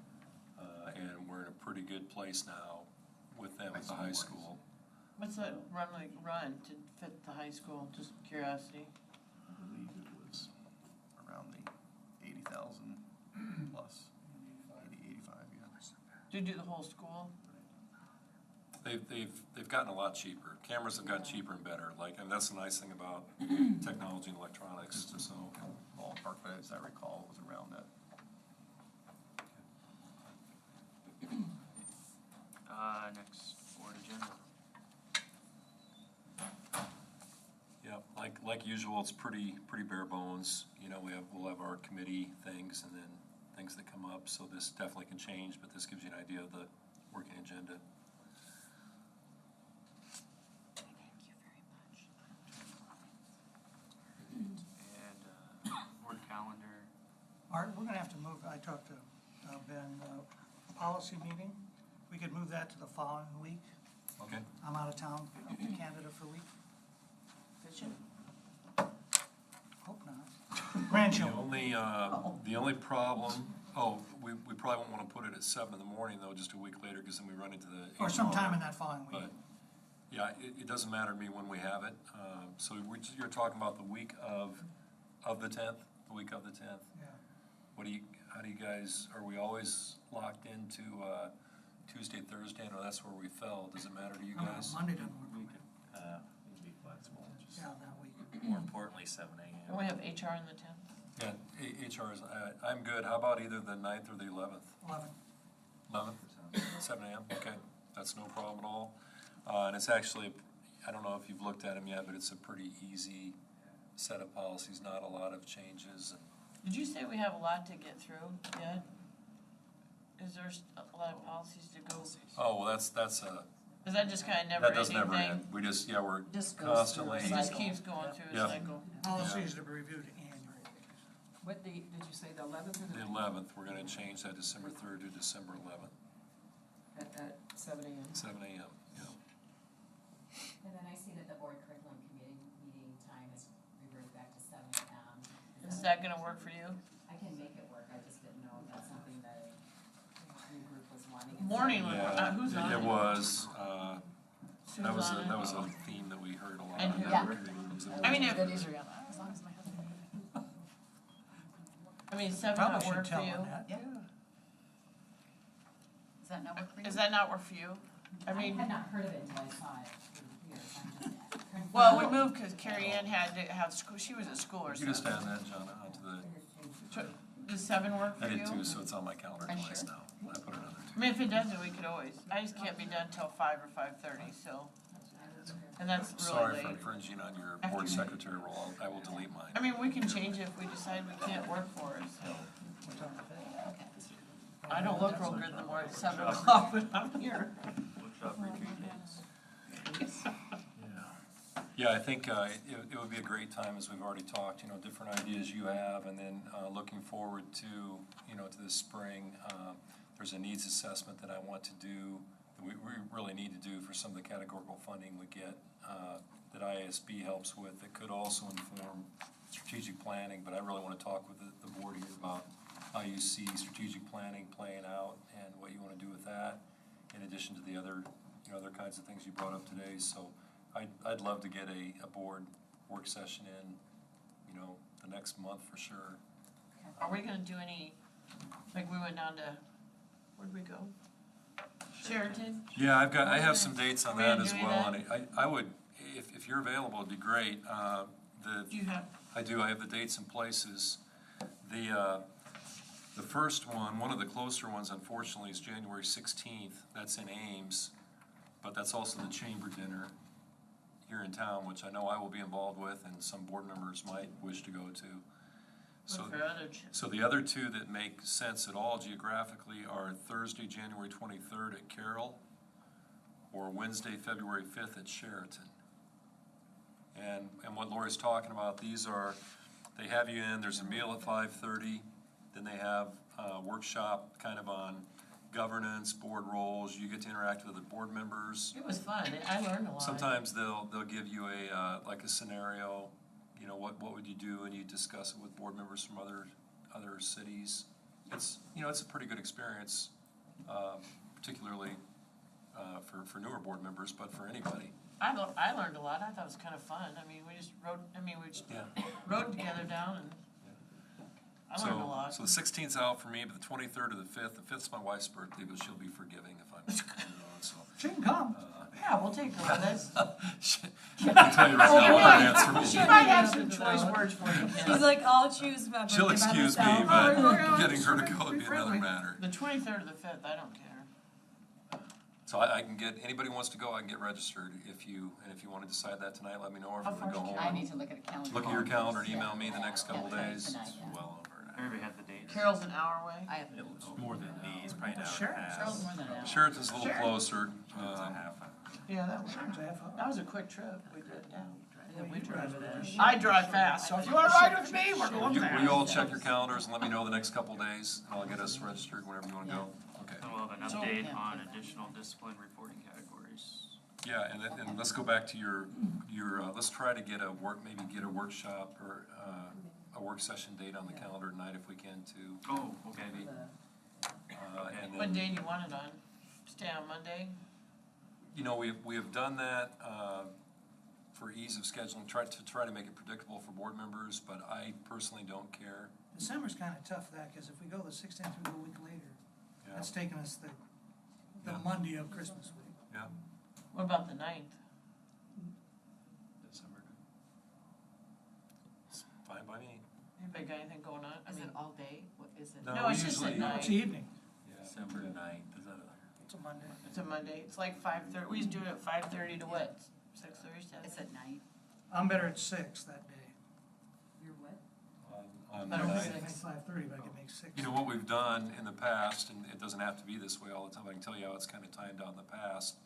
B: and we're in a pretty good place now with them at the high school.
E: What's that run to fit the high school, just curiosity?
O: I believe it was around the 80,000 plus, 85, yeah.
E: Do you do the whole school?
B: They've gotten a lot cheaper. Cameras have gotten cheaper and better. Like, and that's the nice thing about technology and electronics. So,
O: Ballpark, but as I recall, it was around that.
A: Next board agenda.
B: yeah, like usual, it's pretty bare bones. You know, we'll have our committee things and then things that come up. So this definitely can change, but this gives you an idea of the working agenda.
A: And board calendar.
F: Art, we're gonna have to move, I talked to Ben, policy meeting, we could move that to the following week.
B: Okay.
F: I'm out of town, up in Canada for a week.
E: Fishing?
F: Hope not.
B: The
F: Grandchildren.
B: only problem, we probably won't want to put it at 7 in the morning though, just a week later, because then we run into the.
F: Or sometime in that following week.
B: But, yeah, it doesn't matter to me when we have it. So you're talking about the week of the 10th, the week of the 10th?
F: Yeah.
B: How do you guys, are we always locked into Tuesday, Thursday? No, that's where we fell. Does it matter to you guys?
F: Monday doesn't work.
L: We could, need to be flexible, just
F: Yeah, that week.
L: more importantly, 7
E: And
L: AM.
E: we have HR on the 10th?
B: Yeah, HR is, I'm good. How about either the 9th or the 11th?
F: 11.
B: 11th? 7 AM, okay. That's no problem at all. And it's actually, I don't know if you've looked at them yet, but it's a pretty easy set of policies, not a lot of changes.
E: Did you say we have a lot to get through yet? Is there a lot of policies to go?
B: Oh, well, that's
E: Is that just kind of never
B: that
E: ending
B: does
E: thing?
B: never end. We just, we're
C: Just goes
B: constantly.
C: through
E: It
C: a
E: just
C: cycle.
E: keeps going through
B: Yeah.
E: a cycle.
F: Policies to be reviewed annually.
D: What date did you say, the 11th or
B: The 11th, we're gonna change that December 3rd to December 11th,
D: at 7 AM?
B: 7 AM, yeah.
M: And then I see that the board curriculum committee meeting time is reverted back to 7 AM.
E: Is that gonna work for you?
M: I can make it work, I just didn't know if that's something that your group was wanting.
E: Morning would,
B: Yeah,
E: who's on
B: it
E: it?
B: was,
E: Who's
B: that was
E: on it?
B: a theme that we heard a lot.
E: And who-
C: Yeah.
E: I mean, if-
C: Goodies are on that, as long as my husband.
E: I mean, 7
F: Probably
E: not
F: should
E: work for
F: tell
E: you?
F: them that.
C: Yeah. Does that not work for you?
E: Does that not work for you? I mean,
M: had not heard of it until I saw it here, so I'm just.
E: well, we moved because Carrie Ann had to have school, she was at school or
B: You just
E: something.
B: add that, John, onto the,
E: Does 7 work for
B: I
E: you?
B: did too, so it's on my calendar
C: I'm
B: twice
C: sure.
B: now. I put it on
E: I mean, if it doesn't, we could always, I just can't be done till 5 or 5:30, so, and that's
B: there. Sorry
E: really
B: for
E: late.
B: infringing on your
E: After
B: board
E: you-
B: secretary role. I will delete mine.
E: I mean, we can change it if we decide we can't work for it, so. I don't look real good in the morning, 7 o'clock, but I'm here.
A: Workshop retreat dates.
B: Yeah, I think it would be a great time, as we've already talked, different ideas you have, and then looking forward to, to this spring. There's a needs assessment that I want to do, that we really need to do for some of the categorical funding we get, that IASB helps with, that could also inform strategic planning, but I really want to talk with the board here about how you see strategic planning playing out and what you want to do with that, in addition to the other kinds of things you brought up today. So I'd love to get a board work session in, the next month for sure.
E: Are we gonna do any, like we went down to, where'd we go? Sheraton?
B: Yeah, I have some dates on
E: Are we
B: that
E: gonna
B: as
E: do
B: well,
E: that?
B: and I would, if you're available, it'd be great.
E: Do you have,
B: I do, I have the dates and places. The The first one of the closer ones, unfortunately, is January 16th. That's in Ames, but that's also the chamber dinner here in town, which I know I will be involved with, and some board members might wish to go to. So the other two that make sense at all geographically are Thursday, January 23rd at Carroll, or Wednesday, February 5th at Sheraton. And what Lori's talking about, these are, they have you in, there's a meal at 5:30, then they have a workshop kind of on governance, board roles, you get to interact with other board members.
E: It was fun, I learned a lot.
B: Sometimes they'll give you a, like a scenario, you know, what would you do, and you discuss it with board members from other cities. It's, you know, it's a pretty good experience, particularly for newer board members, but for anybody.
E: I learned a lot, I thought it was kind of fun, I mean, we just rode together down and I learned a lot.
B: So the 16th's out for me, but the 23rd or the 5th, the 5th's my wife's birthday, but she'll be forgiving if I'm, so.
F: She can come.
E: Yeah, we'll take her with us.
B: I can tell you right now what her answer will
E: She
B: be.
E: might have some choice words for you, Ken.
I: He's like, I'll choose my birthday
B: She'll
I: by
B: excuse me,
I: myself.
B: but getting her to go would be another matter.
E: The 23rd or the 5th, I don't care.
B: So I can get, anybody who wants to go, I can get registered. If you want to decide that tonight, let me know, or if you want to go home.
M: I need to look at a calendar.
B: Look at your calendar and email me the next couple
M: Yeah,
B: days.
M: tonight,
B: It's
M: yeah.
B: well over an hour.
A: Everybody had the dates.
E: Carol's an hour away.
M: I have.
L: It's more than these, probably not
F: Sure.
L: half.
M: Charles more than an hour.
B: Sheraton's a little closer.
L: It's a half.
E: Yeah, that was
F: It's
E: a quick trip, we drove down.
C: And we drive it.
E: I drive fast, so if you wanna ride with me, we're going
B: Will you all
E: fast.
B: check your calendars and let me know the next couple days, and I'll get us registered whenever you want to go? Okay.
A: And we'll have an
E: So-
A: update
M: Yeah.
A: on additional discipline reporting categories.
B: Yeah, and let's go back to your let's try to get a workshop or a work session date on the calendar tonight if we can too.
A: Oh, okay.
B: Maybe. And
E: What
B: then,
E: day do you want it on? Stay on Monday?
B: you know, we have done that for ease of scheduling, try to make it predictable for board members, but I personally don't care.
F: December's kind of tough for that, because if we go the 16th, we go a week later.
B: Yeah.
F: That's taking us the
B: Yeah.
F: Monday of Christmas week.
B: Yeah.
E: What about the 9th?
B: December. It's fine by me.
E: Anybody got anything going on? I
M: Is
E: mean,
M: it all day? What is it?
B: No,
E: No, it's just
B: usually-
E: at night.
F: It's evening.
L: December 9th, is that
F: It's a Monday.
E: It's a Monday, it's like 5:30, we used to do it at 5:30 to what? 6:30, 7:30?
M: It's at night.
F: I'm better at 6 that day.
M: You're what?
B: On
E: I
B: the
E: don't
B: ninth.
E: think
F: I think 5:30, but I can make 6.
B: You know, what we've done in the past, and it doesn't have to be this way all the time, I can tell you how it's kind of timed out in the past.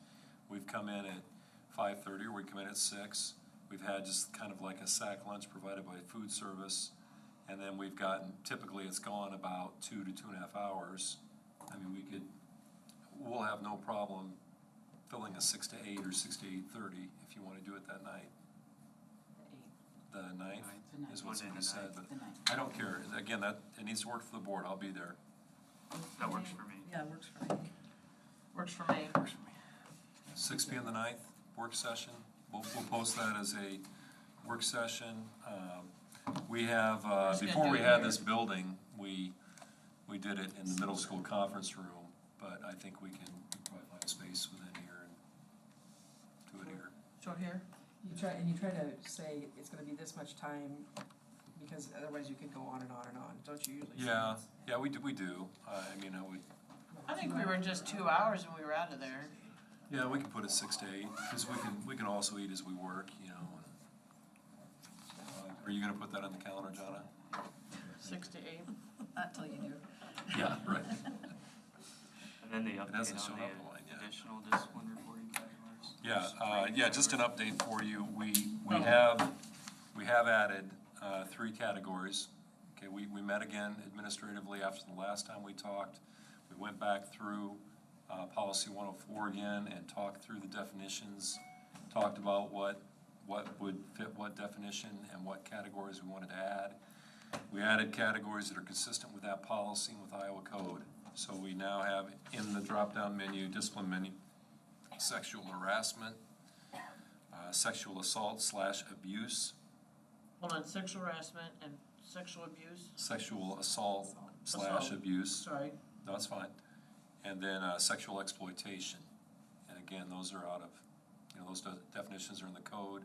B: We've come in at 5:30, or we come in at 6. We've had just kind of like a sack lunch provided by food service. And then we've gotten, typically it's gone about 2 to 2.5 hours. I mean, we'll have no problem filling a 6 to 8 or 6 to 8:30 if you want to do it that night. The 9th
M: The ninth.
B: is what's
A: Monday
B: been
A: the
B: said, but
M: The ninth.
B: I don't care. Again, it needs to work for the board. I'll be there.
A: That works for me.
C: Yeah, it works for me.
E: Works for me.
B: 6 p.m. the 9th, work session. We'll post that as a work session. We have,
E: just gonna
B: before
E: do
B: we
E: it
B: had
E: here.
B: this building, we did it in the middle school conference room, but I think we can probably find a space within here and do it here.
E: So here?
D: You try to say it's gonna be this much time, because otherwise you could go on and on and on, don't you usually say?
B: Yeah, we do. I mean,
E: I think we were just 2 hours and we were out of there.
B: yeah, we can put it 6 to 8, because we can also eat as we work, you know. Are you gonna put that on the calendar, Jonna?
E: 6 to 8.
C: Not till you do.
B: Yeah, right.
A: And then the
B: It hasn't
A: update
B: shown
A: on
B: up in line
A: the
B: yet.
A: additional discipline reporting categories.
B: Yeah, just an update for you. We have added 3 categories. Okay, we met again administratively after the last time we talked. We went back through policy 104 again and talked through the definitions, talked about what would fit what definition and what categories we wanted to add. We added categories that are consistent with that policy and with Iowa code. So we now have in the drop-down menu, discipline menu, sexual harassment, sexual assault / abuse,
E: Hold on, sexual harassment and sexual abuse?
B: sexual assault
E: Assault.
B: / abuse,
E: Sorry.
B: no, that's fine. And then sexual exploitation. And again, those are out of, those definitions are in the code.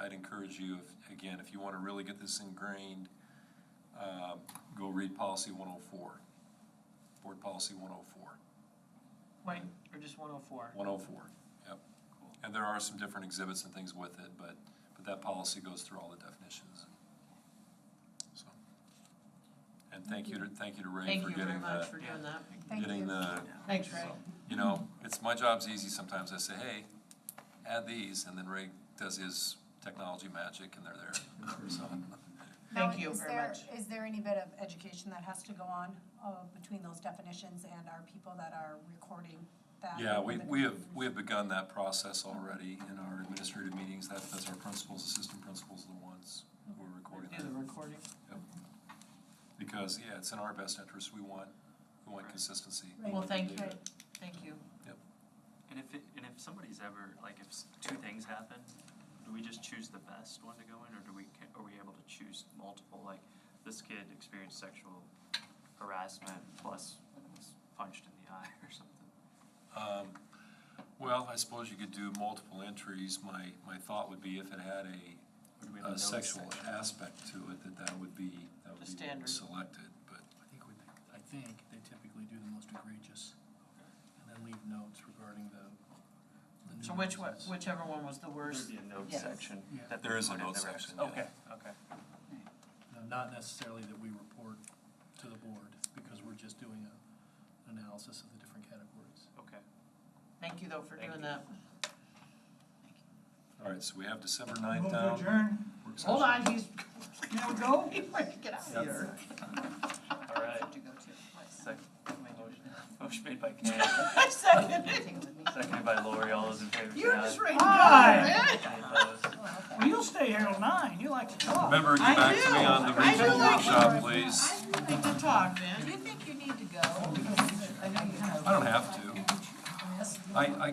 B: I'd encourage you, if you want to really get this ingrained, go read policy 104, board policy 104.
E: Wait, or just 104?
B: 104, yep. And there are some different exhibits and things with it, but that policy goes through all the definitions. So, and thank you to Ray for
E: Thank you very
B: getting
E: much
B: that.
E: for doing that.
I: Thank
B: Getting
I: you.
B: the,
E: Thanks, Ray.
B: you know, it's, my job's easy sometimes. I say, hey, add these, and then Ray does his technology magic, and they're there. So,
I: Now,
E: Thank you
I: is
E: very
I: there-
E: much.
I: Is there any bit of education that has to go on between those definitions and our people that are recording that?
B: yeah, we have begun that process already in our administrative meetings. That's our principals, assistant principals, the ones who are recording
E: Do the
B: that.
E: recording.
B: Yep. Because, yeah, it's in our best interest. We want consistency.
I: Right.
E: Well, thank you.
I: Right.
E: Thank you.
A: And if somebody's ever, like, if two things happen, do we just choose the best one to go in, or are we able to choose multiple? Like, this kid experienced sexual harassment plus was punched in the eye or something.
B: Well, I suppose you could do multiple entries. My thought would be if it had
A: Would we have a
B: a
A: notes
B: sexual
A: section?
B: aspect to it, that would be what was
E: standard.
B: selected, but.
N: I think they typically do the most egregious, and then leave notes regarding the
E: So
N: nuances.
E: whichever one was the worst?
A: There'd be a notes
E: Yes.
A: section.
N: Yeah.
A: that they
B: There is a
A: put in
B: notes
A: the
B: section,
A: reps.
B: yeah.
A: Okay, okay.
N: Now, not necessarily that we report to the board, because we're just doing an analysis of the different categories.
A: Okay.
E: Thank you, though, for
A: Thank
E: doing
A: you.
E: that.
B: All right, so we have December
F: Move
B: 9th
F: to
B: down.
F: adjourn.
B: Work
E: Hold
B: session.
E: on, he's,
F: Now we go?
E: he's ready to get out of here.
A: All right. Motion made by Ken,
E: I second it.
A: seconded by Lori. All those in favor say
E: You're
A: aye.
E: just ready to go,
F: Aye.
E: man.
A: Any opposed?
F: Well, you'll stay here till 9, you like to talk.
B: Remember, get
E: I
B: back to
E: do.
B: me on the
E: I do
B: regional
E: like
B: workshop,
E: to-
B: please.
E: I do like to talk, man.
C: Do you think you need to go? Because I know you kind of.
B: I don't have to. I